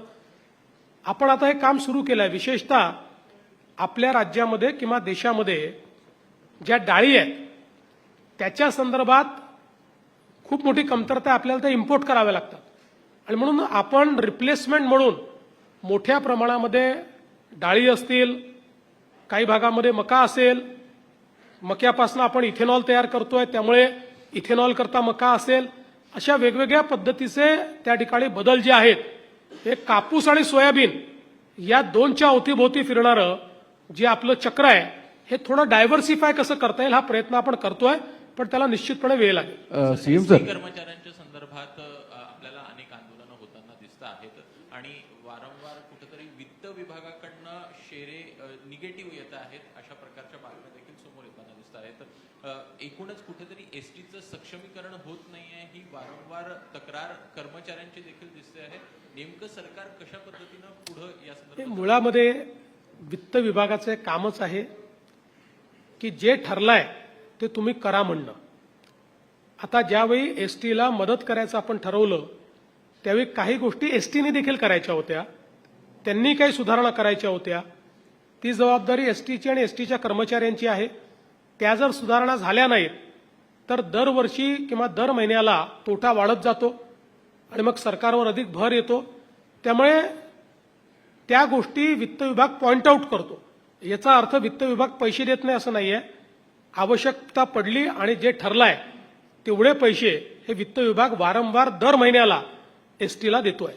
आपण आता हे काम सुरू केलं आहे. विशेषतः आपल्या राज्यामध्ये किंवा देशामध्ये ज्या डाळी आहेत त्याच्या संदर्भात खूप मोठी कमतरता आपल्याला त्या इम्पोर्ट कराव्या लागतात. आणि म्हणून आपण रिप्लेसमेंट म्हणून मोठ्या प्रमाणामध्ये डाळी असतील, काही भागामध्ये मका असेल, मक्यापासून आपण इथेनॉल तयार करतोय, त्यामुळे इथेनॉल करता मका असेल, अशा वेगवेगळ्या पद्धतीचे त्या ठिकाणी बदल जे आहेत, हे कापूस आणि सोयाबीन या दोनच्या अवतीभोवती फिरणारं जे आपलं चक्र आहे हे थोडं डायव्हर्सिफाय कसं करता येईल हा प्रयत्न आपण करतोय, पण त्याला निश्चितपणे वेळ लागेल. सीएम सर, कर्मचाऱ्यांच्या संदर्भात आपल्याला अनेक आंदोलनं होताना दिसत आहेत आणि वारंवार कुठेतरी वित्त विभागाकडनं शेरे निगेटिव्ह येत आहेत, अशा प्रकारच्या बातम्या देखील समोर येताना दिसत आहेत. एकूणच कुठेतरी एसटीचं सक्षमीकरण होत नाहीये ही वारंवार तक्रार कर्मचाऱ्यांची देखील दिसते आहे. नेमकं सरकार कशा पद्धतीनं पुढे या संदर्भात? मुळामध्ये वित्त विभागाचं एक कामच आहे की जे ठरलंय ते तुम्ही करा म्हणणं. आता ज्यावेळी एसटीला मदत करायचं आपण ठरवलं त्यावेळी काही गोष्टी एसटीने देखील करायच्या होत्या, त्यांनी काही सुधारणा करायच्या होत्या. ती जबाबदारी एसटीची आणि एसटीच्या कर्मचाऱ्यांची आहे. त्या जर सुधारणा झाल्या नाहीत तर दरवर्षी किंवा दर महिन्याला तोटा वाढत जातो आणि मग सरकारवर अधिक भर येतो. त्यामुळे त्या गोष्टी वित्त विभाग पॉइंट आउट करतो. याचा अर्थ वित्त विभाग पैसे देत नाही असं नाहीये. आवश्यकता पडली आणि जे ठरलंय तेवढे पैसे हे वित्त विभाग वारंवार दर महिन्याला एसटीला देतोय.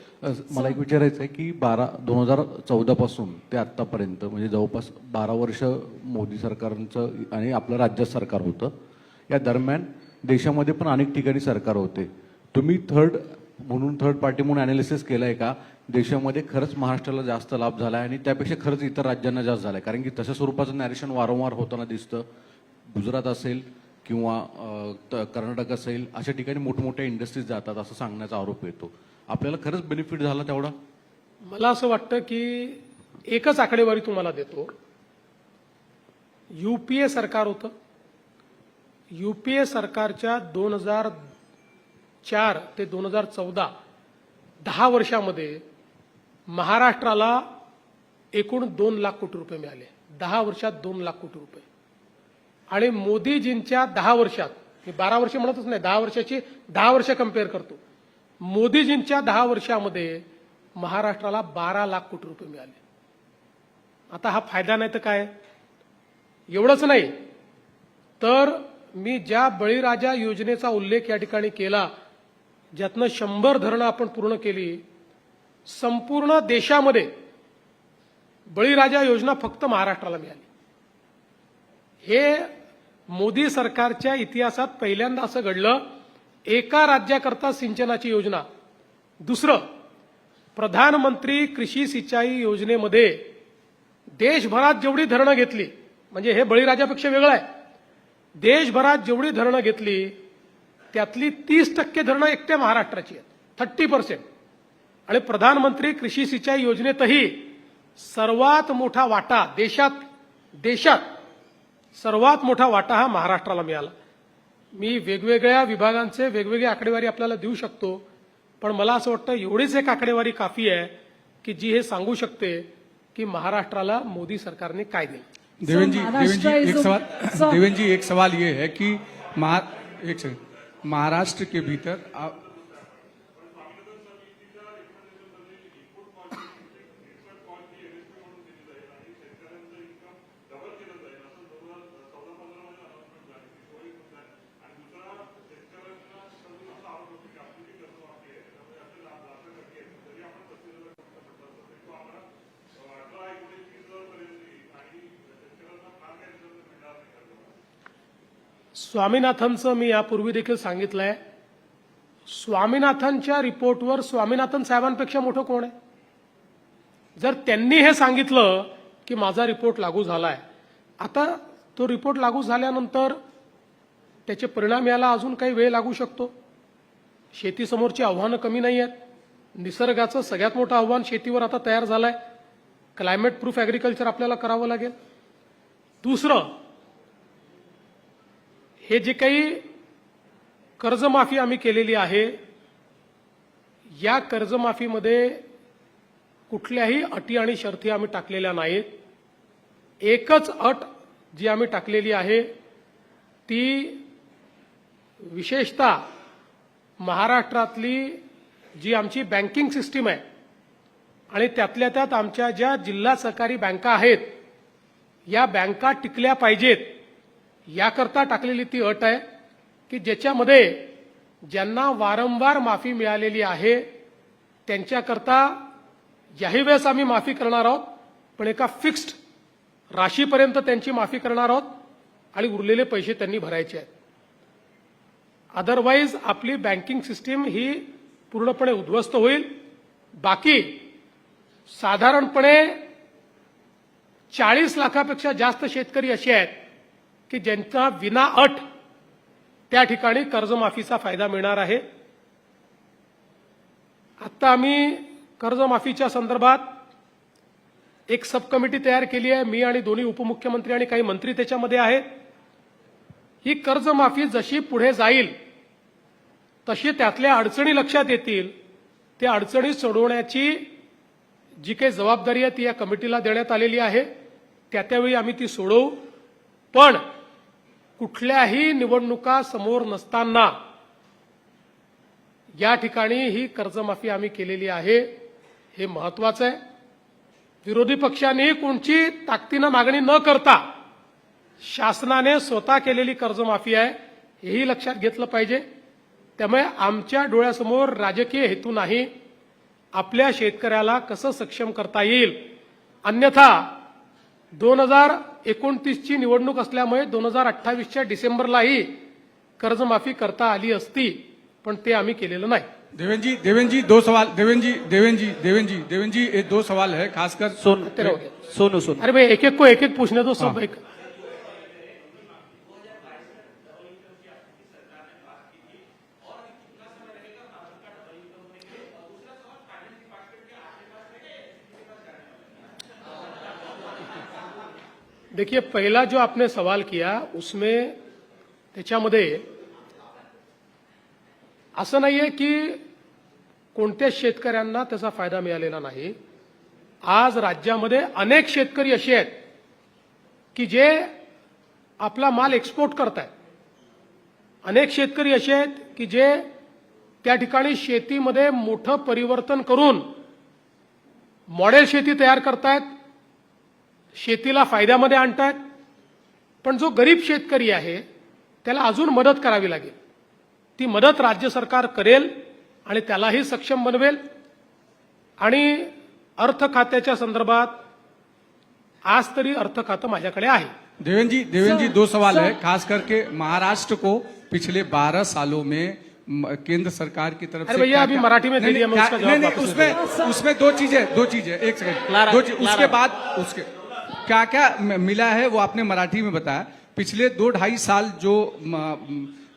मला एक विचारायचं आहे की 2014 पासून ते आतापर्यंत म्हणजे जवळपास 12 वर्ष मोदी सरकारचं आणि आपलं राज्य सरकार होतं. या दरम्यान देशामध्ये पण अनेक ठिकाणी सरकार होते. तुम्ही थर्ड पार्टी म्हणून अनालिसिस केलंय का देशामध्ये खरंच महाराष्ट्राला जास्त लाभ झाला आणि त्यापेक्षा खरंच इतर राज्यांना जास्त झालाय? कारण की तशा स्वरूपाचं नॅरेशन वारंवार होताना दिसतं. गुजरात असेल किंवा कर्नाटक असेल अशा ठिकाणी मोठमोठ्या इंडस्ट्रीज जातात असं सांगण्याचा आरोप येतो. आपल्याला खरंच बेनिफिट झाला तेवढा? मला असं वाटतं की एकच आकडेवारी तुम्हाला देतो. युपीए सरकार होतं. युपीए सरकारच्या 2004 ते 2014 10 वर्षामध्ये महाराष्ट्राला एकूण 2 लाख कोटी रुपये मिळाले. 10 वर्षात 2 लाख कोटी रुपये. आणि मोदीजींच्या 10 वर्षात, मी 12 वर्ष म्हणतच नाही, 10 वर्षाची 10 वर्ष कम्पेअर करतो. मोदीजींच्या 10 वर्षामध्ये महाराष्ट्राला 12 लाख कोटी रुपये मिळाले. आता हा फायदा नाही तर काय? एवढंच नाही तर मी ज्या बळीराजा योजनेचा उल्लेख या ठिकाणी केला, ज्यातनं 100 धरणं आपण पूर्ण केली, संपूर्ण देशामध्ये बळीराजा योजना फक्त महाराष्ट्राला मिळाली. हे मोदी सरकारच्या इतिहासात पहिल्यांदा असं घडलं. एका राज्याकरता सिंचनाची योजना. दुसरं, प्रधानमंत्री कृषी सिंचाई योजनेमध्ये देशभरात जेवढी धरणं घेतली, म्हणजे हे बळीराजापेक्षा वेगळं आहे, देशभरात जेवढी धरणं घेतली त्यातली 30% धरणं एकट्या महाराष्ट्राची आहेत, 30%. आणि प्रधानमंत्री कृषी सिंचाई योजनेतही सर्वात मोठा वाटा देशात सर्वात मोठा वाटा हा महाराष्ट्राला मिळाला. मी वेगवेगळ्या विभागांचे वेगवेगळी आकडेवारी आपल्याला देऊ शकतो, पण मला असं वाटतं एवढीच एक आकडेवारी काफी आहे की जी हे सांगू शकते की महाराष्ट्राला मोदी सरकारने काय दिलं. देवेंद्र जी एक सवाल ये है कि महाराष्ट्र के भीतर स्वामीनाथनचं मी यापूर्वी देखील सांगितलंय. स्वामीनाथनच्या रिपोर्टवर स्वामीनाथन साहेबांपेक्षा मोठं कोण आहे? जर त्यांनी हे सांगितलं की माझा रिपोर्ट लागू झालाय, आता तो रिपोर्ट लागू झाल्यानंतर त्याचे परिणाम यायला अजून काही वेळ लागू शकतो. शेतीसमोरची आव्हानं कमी नाही आहेत. निसर्गाचं सगळ्यात मोठं आव्हान शेतीवर आता तयार झालंय. क्लायमेट प्रूफ ॲग्रिकल्चर आपल्याला करावं लागेल. दुसरं, हे जे काही कर्जमाफी आम्ही केलेली आहे, या कर्जमाफीमध्ये कुठल्याही अटी आणि शर्ती आम्ही टाकलेल्या नाहीत. एकच अट जी आम्ही टाकलेली आहे ती विशेषतः महाराष्ट्रातली जी आमची बँकिंग सिस्टीम आहे आणि त्यातल्या त्यात आमच्या ज्या जिल्हा सहकारी बँका आहेत, या बँका टिकल्या पाहिजेत याकरता टाकलेली ती अट आहे की ज्याच्यामध्ये ज्यांना वारंवार माफी मिळालेली आहे त्यांच्याकरता याही वेळेस आम्ही माफी करणार आहोत, पण एका फिक्स्ड राशीपर्यंत त्यांची माफी करणार आहोत आणि उरलेले पैसे त्यांनी भरायचे आहेत. अदरवाईज आपली बँकिंग सिस्टीम ही पूर्णपणे उद्ध्वस्त होईल. बाकी साधारणपणे 40 लाखापेक्षा जास्त शेतकरी असे आहेत की ज्यांचा विना अट त्या ठिकाणी कर्जमाफीचा फायदा मिळणार आहे. आता आम्ही कर्जमाफीच्या संदर्भात एक सब कमिटी तयार केली आहे. मी आणि दोन्ही उपमुख्यमंत्री आणि काही मंत्री त्याच्यामध्ये आहेत. ही कर्जमाफी जशी पुढे जाईल तशी त्यातल्या अडचणी लक्षात येतील. त्या अडचणी सोडवण्याची जी काही जबाबदारी आहे ती या कमिटीला देण्यात आलेली आहे. त्यावेळी आम्ही ती सोडवू. पण कुठल्याही निवडणुका समोर नसताना या ठिकाणी ही कर्जमाफी आम्ही केलेली आहे, हे महत्वाचं आहे. विरोधी पक्षांनी कोणची ताकदीनं मागणी न करता शासनाने स्वतः केलेली कर्जमाफी आहे, हेही लक्षात घेतलं पाहिजे. त्यामुळे आमच्या डोळ्यासमोर राजकीय हेतू नाही, आपल्या शेतकऱ्याला कसं सक्षम करता येईल. अन्यथा 2029ची निवडणूक असल्यामुळे 2028च्या डिसेंबरलाही कर्जमाफी करता आली असती, पण ते आम्ही केलेलं नाही. देवेंद्र जी दो सवाल. देवेंद्र जी ये दो सवाल है खासकर सोनू. अरे भाई एक एक को एक एक पूछने दो सब. एक देखिए, पहला जो आपने सवाल किया उसमें त्याच्यामध्ये असं नाहीये की कोणत्याच शेतकऱ्यांना त्याचा फायदा मिळालेला नाही. आज राज्यामध्ये अनेक शेतकरी असे आहेत की जे आपला माल एक्सपोर्ट करतायत. अनेक शेतकरी असे आहेत की जे त्या ठिकाणी शेतीमध्ये मोठं परिवर्तन करून मॉडेल शेती तयार करतायत, शेतीला फायद्यामध्ये आणतायत. पण जो गरीब शेतकरी आहे त्याला अजून मदत करावी लागेल. ती मदत राज्य सरकार करेल आणि त्यालाही सक्षम बनवेल. आणि अर्थ खात्याच्या संदर्भात आज तरी अर्थ खातं माझ्याकडे आहे. देवेंद्र जी दो सवाल है खास करके महाराष्ट्र को पिछले 12 सालों में केंद्र सरकार की तरफ अरे से भैया, अभी मराठी में दे दिया, मैं उसका जवाब वापस ले उसमें दो चीजें एक सेकंड उसके बाद उसके क्या क्या मिला है वो आपने मराठी में बताया. पिछले 2-2.5 साल जो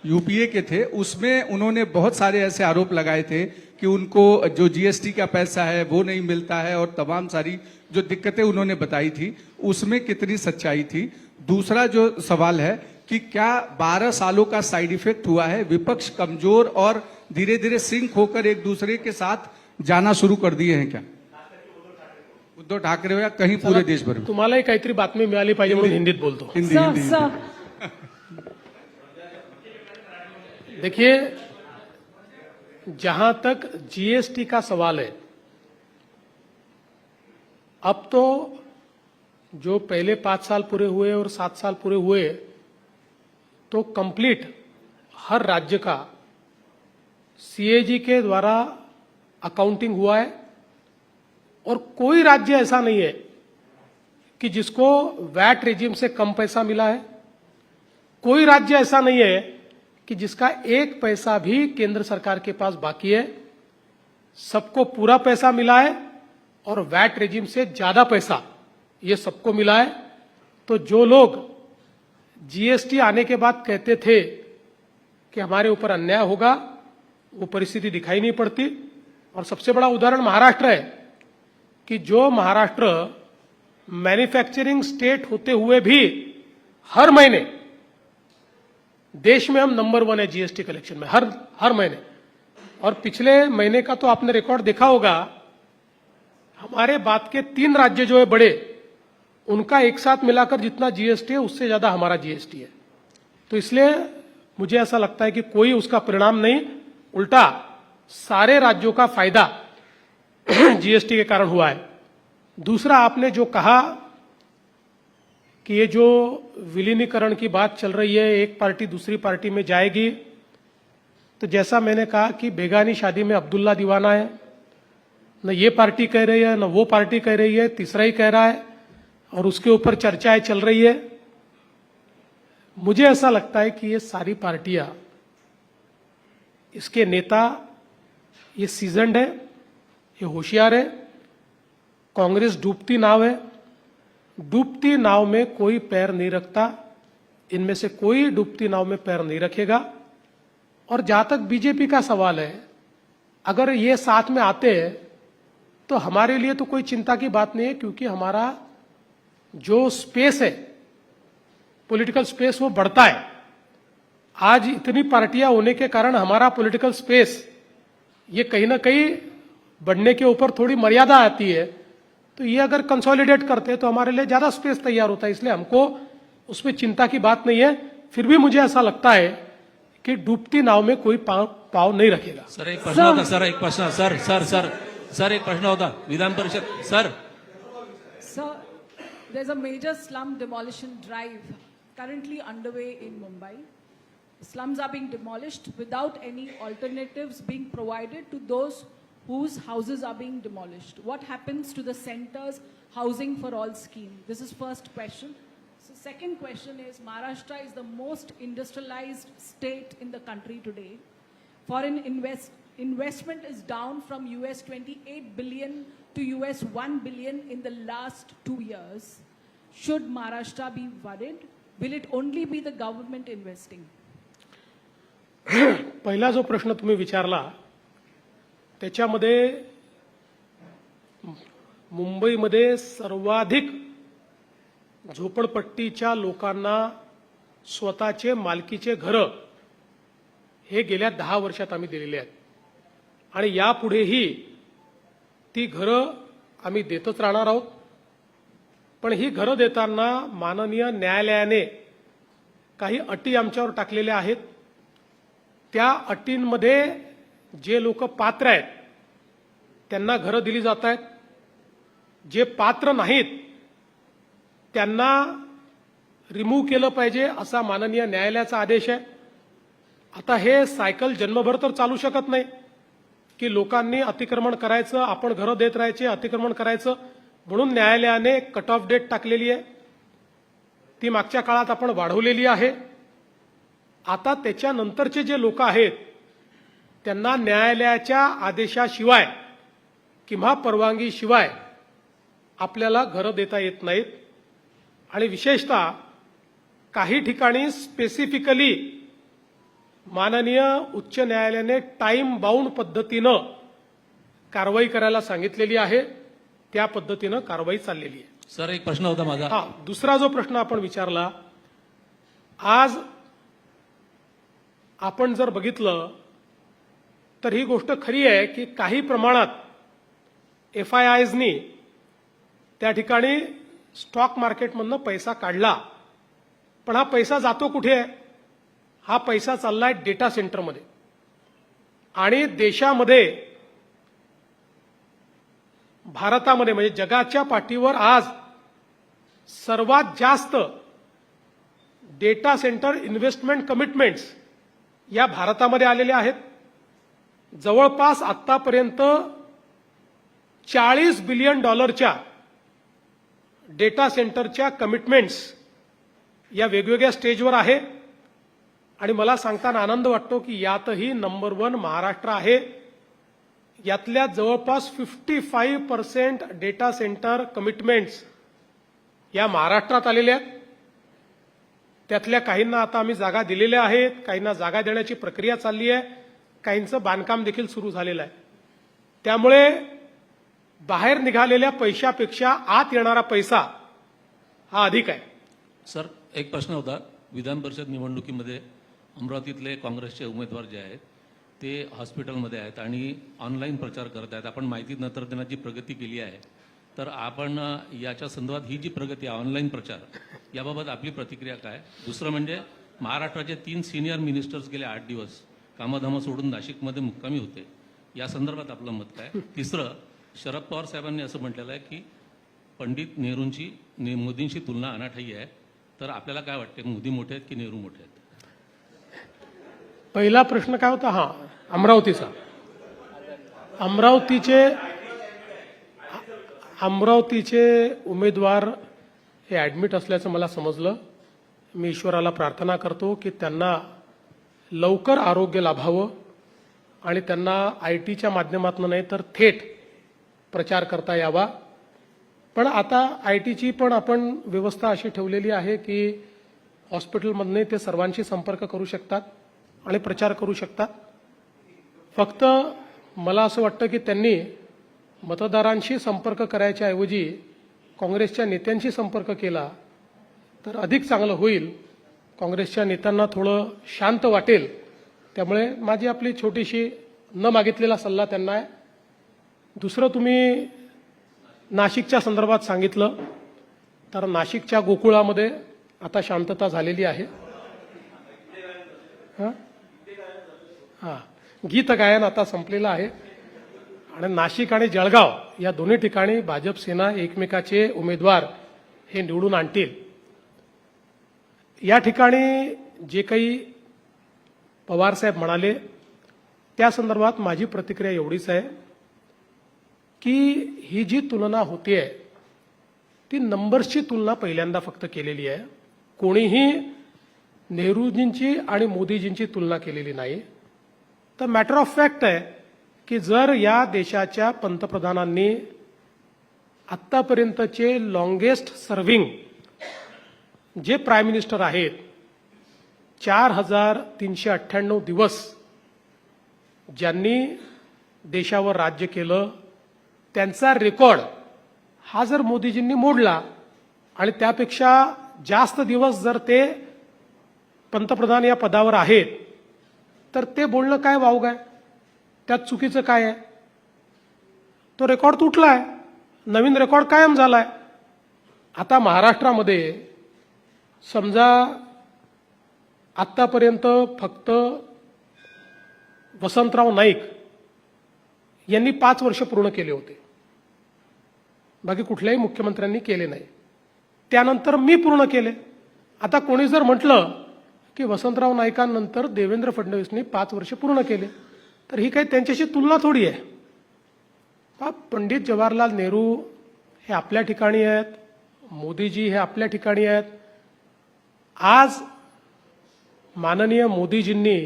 यूपीए के थे उसमें उन्होंने बहुत सारे ऐसे आरोप लगाए थे कि उनको जो जीएसटी का पैसा है वो नहीं मिलता है और तमाम सारी जो दिक्कतें उन्होंने बताई थी, उसमें कितनी सच्चाई थी. दूसरा जो सवाल है कि क्या 12 सालों का साइड इफेक्ट हुआ है, विपक्ष कमजोर और धीरे धीरे सिंक होकर एक दूसरे के साथ जाना शुरू कर दिए हैं क्या, उद्धव ठाकरे हो या कहीं पूरे देशभर में. तुम्हालाही काहीतरी बातमी मिळाली पाहिजे म्हणून हिंदीत बोलतो. हिंदी देखिए, जहां तक जीएसटी का सवाल है, अब तो जो पहले 5 साल पूरे हुए और 7 साल पूरे हुए तो कंप्लीट हर राज्य का सीएजी के द्वारा अकाउंटिंग हुआ है. और कोई राज्य ऐसा नहीं है कि जिसको वैट रेजिम से कम पैसा मिला है. कोई राज्य ऐसा नहीं है कि जिसका एक पैसा भी केंद्र सरकार के पास बाकी है. सबको पूरा पैसा मिला है और वैट रेजिम से ज्यादा पैसा ये सबको मिला है. तो जो लोग जीएसटी आने के बाद कहते थे कि हमारे ऊपर अन्याय होगा, वो परिस्थिति दिखाई नहीं पड़ती. और सबसे बड़ा उदाहरण महाराष्ट्र है कि जो महाराष्ट्र मैन्युफैक्चरिंग स्टेट होते हुए भी हर महीने देश में हम नंबर 1 है जीएसटी कलेक्शन में, हर महीने. और पिछले महीने का तो आपने रिकॉर्ड देखा होगा, हमारे बाद के 3 राज्य जो है बड़े, उनका एक साथ मिलाकर जितना जीएसटी है उससे ज्यादा हमारा जीएसटी है. तो इसलिए मुझे ऐसा लगता है कि कोई उसका परिणाम नहीं, उल्टा सारे राज्यों का फायदा जीएसटी के कारण हुआ है. दूसरा, आपने जो कहा कि ये जो विलीनीकरण की बात चल रही है, एक पार्टी दूसरी पार्टी में जाएगी, तो जैसा मैंने कहा कि बेगानी शादी में अब्दुल्ला दीवाना है. न ये पार्टी कह रही है, न वो पार्टी कह रही है, तीसरा ही कह रहा है और उसके ऊपर चर्चाएं चल रही है. मुझे ऐसा लगता है कि ये सारी पार्टियां, इसके नेता ये सीजन्ड है, ये होशियार है. कांग्रेस डूबती नाव है, डूबती नाव में कोई पैर नहीं रखता. इनमें से कोई डूबती नाव में पैर नहीं रखेगा. और जहां तक बीजेपी का सवाल है, अगर ये साथ में आते हैं तो हमारे लिए तो कोई चिंता की बात नहीं है, क्योंकि हमारा जो स्पेस है, पॉलिटिकल स्पेस, वो बढ़ता है. आज इतनी पार्टियां होने के कारण हमारा पॉलिटिकल स्पेस ये कहीं ना कहीं बढ़ने के ऊपर थोड़ी मर्यादा आती है. तो ये अगर कंसोलिडेट करते तो हमारे लिए ज्यादा स्पेस तैयार होता है. इसलिए हमको उसमें चिंता की बात नहीं है. फिर भी मुझे ऐसा लगता है कि डूबती नाव में कोई पाव नहीं रखेगा. सर एक प्रश्न होता, सर एक प्रश्न, सर एक प्रश्न होता Vidhan Parishad. Sir there's a major slum demolition drive currently underway in Mumbai. slums are being demolished without any alternatives being provided to those whose houses are being demolished. What happens to the center's housing for all scheme? This is first question. So second question is, Maharashtra is the most industrialized state in the country today. Foreign investment is down from US 28 billion to US 1 billion in the last 2 years. Should Maharashtra be worried? Will it only be the government investing? पहिला जो प्रश्न तुम्ही विचारला त्याच्यामध्ये मुंबईमध्ये सर्वाधिक झोपडपट्टीच्या लोकांना स्वतःचे मालकीचे घरं हे गेल्या 10 वर्षात आम्ही दिलेले आहेत आणि यापुढेही ती घरं आम्ही देतच राहणार आहोत. पण ही घरं देताना माननीय न्यायालयाने काही अटी आमच्यावर टाकलेल्या आहेत. त्या अटींमध्ये जे लोक पात्र आहेत त्यांना घरं दिली जात आहेत. जे पात्र नाहीत त्यांना रिमूव्ह केलं पाहिजे असा माननीय न्यायालयाचा आदेश आहे. आता हे सायकल जन्मभर तर चालू शकत नाही की लोकांनी अतिक्रमण करायचं, आपण घरं देत राहायचे, अतिक्रमण करायचं. म्हणून न्यायालयाने कट ऑफ डेट टाकलेली आहे. ती मागच्या काळात आपण वाढवलेली आहे. आता त्याच्यानंतरचे जे लोक आहेत त्यांना न्यायालयाच्या आदेशाशिवाय किंवा परवानगीशिवाय आपल्याला घरं देता येत नाहीत. आणि विशेषतः काही ठिकाणी स्पेसिफिकली माननीय उच्च न्यायालयाने टाइम बाउंड पद्धतीनं कारवाई करायला सांगितलेली आहे. त्या पद्धतीनं कारवाई चाललेली आहे. सर एक प्रश्न होता माझा. हा, दुसरा जो प्रश्न आपण विचारला, आज आपण जर बघितलं तर ही गोष्ट खरी आहे की काही प्रमाणात FIIsनी त्या ठिकाणी स्टॉक मार्केटमधनं पैसा काढला. पण हा पैसा जातो कुठे? हा पैसा चाललाय डेटा सेंटरमध्ये. आणि देशामध्ये, भारतामध्ये म्हणजे जगाच्या पाठीवर आज सर्वात जास्त डेटा सेंटर इन्व्हेस्टमेंट कमिटमेंट्स या भारतामध्ये आलेल्या आहेत. जवळपास आतापर्यंत $40 बिलियन डेटा सेंटरच्या कमिटमेंट्स या वेगवेगळ्या स्टेजवर आहे. आणि मला सांगताना आनंद वाटतो की यातही नंबर 1 महाराष्ट्र आहे. यातल्या जवळपास 55% डेटा सेंटर कमिटमेंट्स या महाराष्ट्रात आलेल्या आहेत. त्यातल्या काहींना आता आम्ही जागा दिलेल्या आहेत, काहींना जागा देण्याची प्रक्रिया चालली आहे, काहींचं बांधकाम देखील सुरू झालेलं आहे. त्यामुळे बाहेर निघालेल्या पैशापेक्षा आत येणारा पैसा हा अधिक आहे. सर एक प्रश्न होता. विधान परिषद निवडणुकीमध्ये अमरावतीतले काँग्रेसचे उमेदवार जे आहेत ते हॉस्पिटलमध्ये आहेत आणि ऑनलाईन प्रचार करत आहेत. आपण माहिती तंत्रज्ञानाची प्रगती केली आहे, तर आपण याच्या संदर्भात ही जी प्रगती आहे ऑनलाईन प्रचार, याबाबत आपली प्रतिक्रिया काय? दुसरं म्हणजे महाराष्ट्राचे 3 सिनियर मिनिस्टर्स गेले 8 दिवस कामधाम सोडून नाशिकमध्ये मुक्कामी होते. या संदर्भात आपलं मत काय? तिसरं, शरद पवार साहेबांनी असं म्हटलेलं आहे की पंडित नेहरूंची मोदींशी तुलना अनाठायी आहे. तर आपल्याला काय वाटते, मोदी मोठे आहेत की नेहरू मोठे आहेत? पहिला प्रश्न काय होता? हा, अमरावतीचा. अमरावतीचे उमेदवार हे ॲडमिट असल्याचं मला समजलं. मी ईश्वराला प्रार्थना करतो की त्यांना लवकर आरोग्य लाभावं आणि त्यांना ITच्या माध्यमातून नाही तर थेट प्रचार करता यावा. पण आता ITची पण आपण व्यवस्था अशी ठेवलेली आहे की हॉस्पिटलमधने ते सर्वांशी संपर्क करू शकतात आणि प्रचार करू शकतात. फक्त मला असं वाटतं की त्यांनी मतदारांशी संपर्क करायच्या ऐवजी काँग्रेसच्या नेत्यांशी संपर्क केला तर अधिक चांगलं होईल. काँग्रेसच्या नेत्यांना थोडं शांत वाटेल. त्यामुळे माझी आपली छोटीशी न मागितलेला सल्ला त्यांना आहे. दुसरं, तुम्ही नाशिकच्या संदर्भात सांगितलं तर नाशिकच्या गोकुळामध्ये आता शांतता झालेली आहे. हां, गीत गायन आता संपलेलं आहे. आणि नाशिक आणि जळगाव या दोन्ही ठिकाणी भाजप सेना एकमेकाचे उमेदवार हे निवडून आणतील. या ठिकाणी जे काही पवारसाहेब म्हणाले त्या संदर्भात माझी प्रतिक्रिया एवढीच आहे की ही जी तुलना होतीये ती नंबर्सची तुलना पहिल्यांदा फक्त केलेली आहे. कोणीही नेहरूजींची आणि मोदीजींची तुलना केलेली नाही. तर मॅटर ऑफ फॅक्ट आहे की जर या देशाच्या पंतप्रधानांनी आत्तापर्यंतचे लॉंगेस्ट सर्व्हिंग जे प्राईम मिनिस्टर आहेत 4,398 दिवस ज्यांनी देशावर राज्य केलं त्यांचा रेकॉर्ड हा जर मोदीजींनी मोडला आणि त्यापेक्षा जास्त दिवस जर ते पंतप्रधान या पदावर आहेत तर ते बोलणं काय वावग आहे? त्यात चुकीचं काय आहे? तो रेकॉर्ड तुटलाय, नवीन रेकॉर्ड कायम झालाय. आता महाराष्ट्रामध्ये समजा आत्तापर्यंत फक्त वसंतराव नाईक यांनी 5 वर्ष पूर्ण केले होते, बाकी कुठल्याही मुख्यमंत्र्यांनी केले नाही. त्यानंतर मी पूर्ण केले. आता कोणी जर म्हटलं की वसंतराव नाईकांनंतर देवेंद्र फडणवीसनी 5 वर्ष पूर्ण केले तर ही काही त्यांच्याशी तुलना थोडी आहे. पंडित जवाहरलाल नेहरू हे आपल्या ठिकाणी आहेत, मोदीजी हे आपल्या ठिकाणी आहेत. आज माननीय मोदीजींनी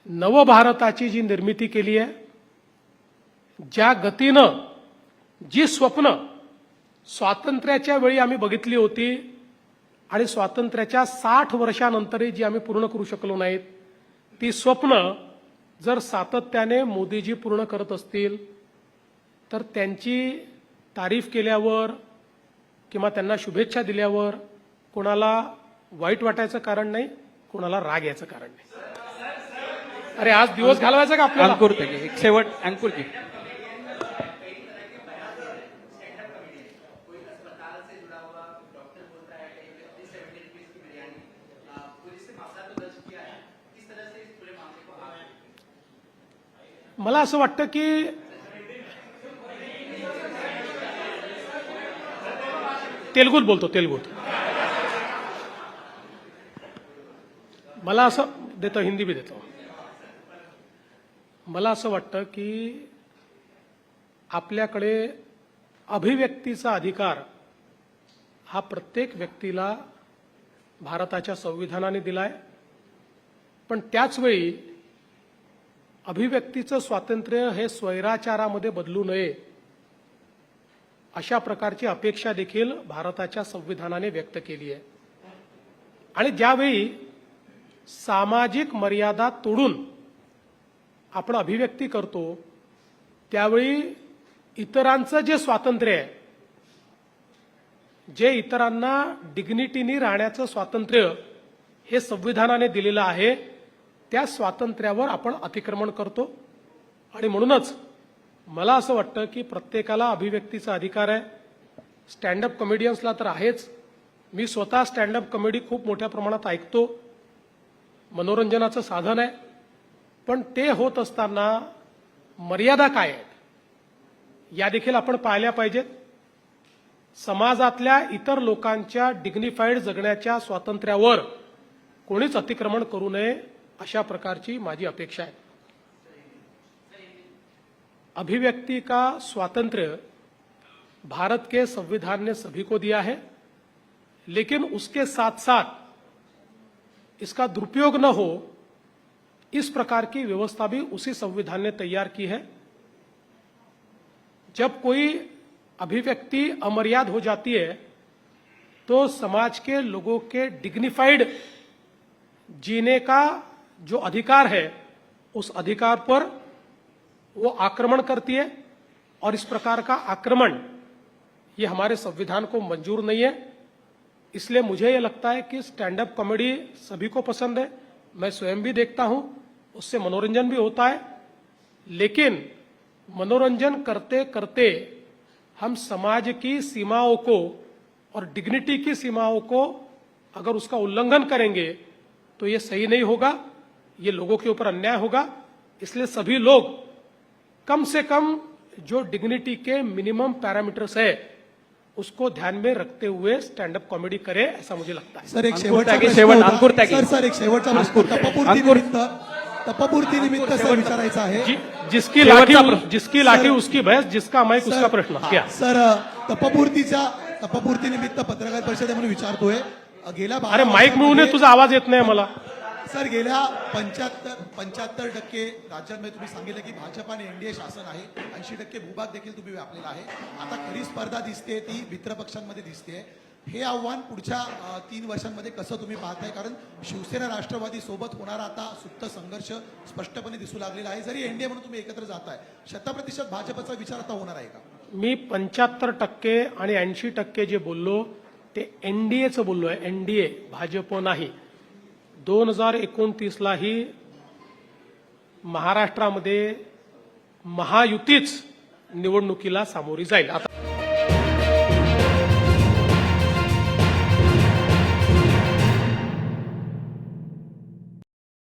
नवभारताची जी निर्मिती केली आहे, ज्या गतीनं जी स्वप्न स्वातंत्र्याच्या वेळी आम्ही बघितली होती आणि स्वातंत्र्याच्या 60 वर्षानंतरही जी आम्ही पूर्ण करू शकलो नाहीत, ती स्वप्न जर सातत्याने मोदीजी पूर्ण करत असतील तर त्यांची तारीफ केल्यावर किंवा त्यांना शुभेच्छा दिल्यावर कोणाला वाईट वाटायचं कारण नाही, कोणाला राग यायचं कारण नाही. अरे आज दिवस घालवायचा का आपल्याला? एक शेवट अंकुर जी. मला असं वाटतं की तेलुगुत बोलतो, तेलुगुत. मला असं देतो, हिंदी भी देतो. मला असं वाटतं की आपल्याकडे अभिव्यक्तीचा अधिकार हा प्रत्येक व्यक्तीला भारताच्या संविधानाने दिलाय, पण त्याचवेळी अभिव्यक्तीचं स्वातंत्र्य हे स्वैराचारामध्ये बदलू नये अशा प्रकारची अपेक्षा देखील भारताच्या संविधानाने व्यक्त केली आहे. आणि ज्यावेळी सामाजिक मर्यादा तोडून आपण अभिव्यक्ती करतो त्यावेळी इतरांचं जे स्वातंत्र्य आहे, जे इतरांना डिग्निटीनी राहण्याचं स्वातंत्र्य हे संविधानाने दिलेलं आहे, त्या स्वातंत्र्यावर आपण अतिक्रमण करतो. आणि म्हणूनच मला असं वाटतं की प्रत्येकाला अभिव्यक्तीचा अधिकार आहे. स्टँडअप कॉमेडियन्सला तर आहेच. मी स्वतः स्टँडअप कॉमेडी खूप मोठ्या प्रमाणात ऐकतो, मनोरंजनाचं साधन आहे. पण ते होत असताना मर्यादा काय आहेत या देखील आपण पाहिल्या पाहिजेत. समाजातल्या इतर लोकांच्या डिग्निफाईड जगण्याच्या स्वातंत्र्यावर कोणीच अतिक्रमण करू नये अशा प्रकारची माझी अपेक्षा आहे. अभिव्यक्ति का स्वातंत्र्य भारत के संविधान ने सभी को दिया है, लेकिन उसके साथ साथ इसका दुरुपयोग न हो इस प्रकार की व्यवस्था भी उसी संविधान ने तैयार की है. जब कोई अभिव्यक्ति अमर्याद हो जाती है तो समाज के लोगों के डिग्निफाइड जीने का जो अधिकार है उस अधिकार पर वो आक्रमण करती है. और इस प्रकार का आक्रमण ये हमारे संविधान को मंजूर नहीं है. इसलिए मुझे ये लगता है कि स्टैंड अप कॉमेडी सभी को पसंद है, मैं स्वयं भी देखता हूं, उससे मनोरंजन भी होता है. लेकिन मनोरंजन करते करते हम समाज की सीमाओं को और डिग्निटी की सीमाओं को अगर उसका उल्लंघन करेंगे तो ये सही नहीं होगा, ये लोगों के ऊपर अन्याय होगा. इसलिए सभी लोग कम से कम जो डिग्निटी के मिनिमम पैरामीटर्स है उसको ध्यान में रखते हुए स्टैंड अप कॉमेडी करे, ऐसा मुझे लगता है. सर एक अंकुर शेवटचा तागे, प्रश्न शेवट, होता. अंकुर तागे. सर एक शेवटचा प्रश्न तपपूर्ती निमित्त सर विचारायचा आहे. जिसकी लाठी उसकी भैंस, जिसका माइक उसका प्रश्न. क्या सर तपपूर्ती निमित्त पत्रकार परिषदेमध्ये विचारतोय. गेल्या अरे माईक मिळून तुझा आवाज येत नाही मला. सर गेल्या 75% राज्यांमध्ये तुम्ही सांगितलं की भाजप आणि एनडीए शासन आहे. 80% भूभाग देखील तुम्ही व्यापलेला आहे. आता खरी स्पर्धा दिसते ती मित्रपक्षांमध्ये दिसते. हे आव्हान पुढच्या 3 वर्षांमध्ये कसं तुम्ही पाहताय? कारण शिवसेना राष्ट्रवादी सोबत होणारा आता सुप्त संघर्ष स्पष्टपणे दिसू लागलेला आहे. जरी एनडीए म्हणून तुम्ही एकत्र जाताय, 100% भाजपचा विचार आता होणार आहे का? मी 75% आणि 80% जे बोललो ते एनडीएचं बोललोय. एनडीए, भाजप नाही. 2029लाही महाराष्ट्रामध्ये महायुतीच निवडणुकीला सामोरी जाईल. आता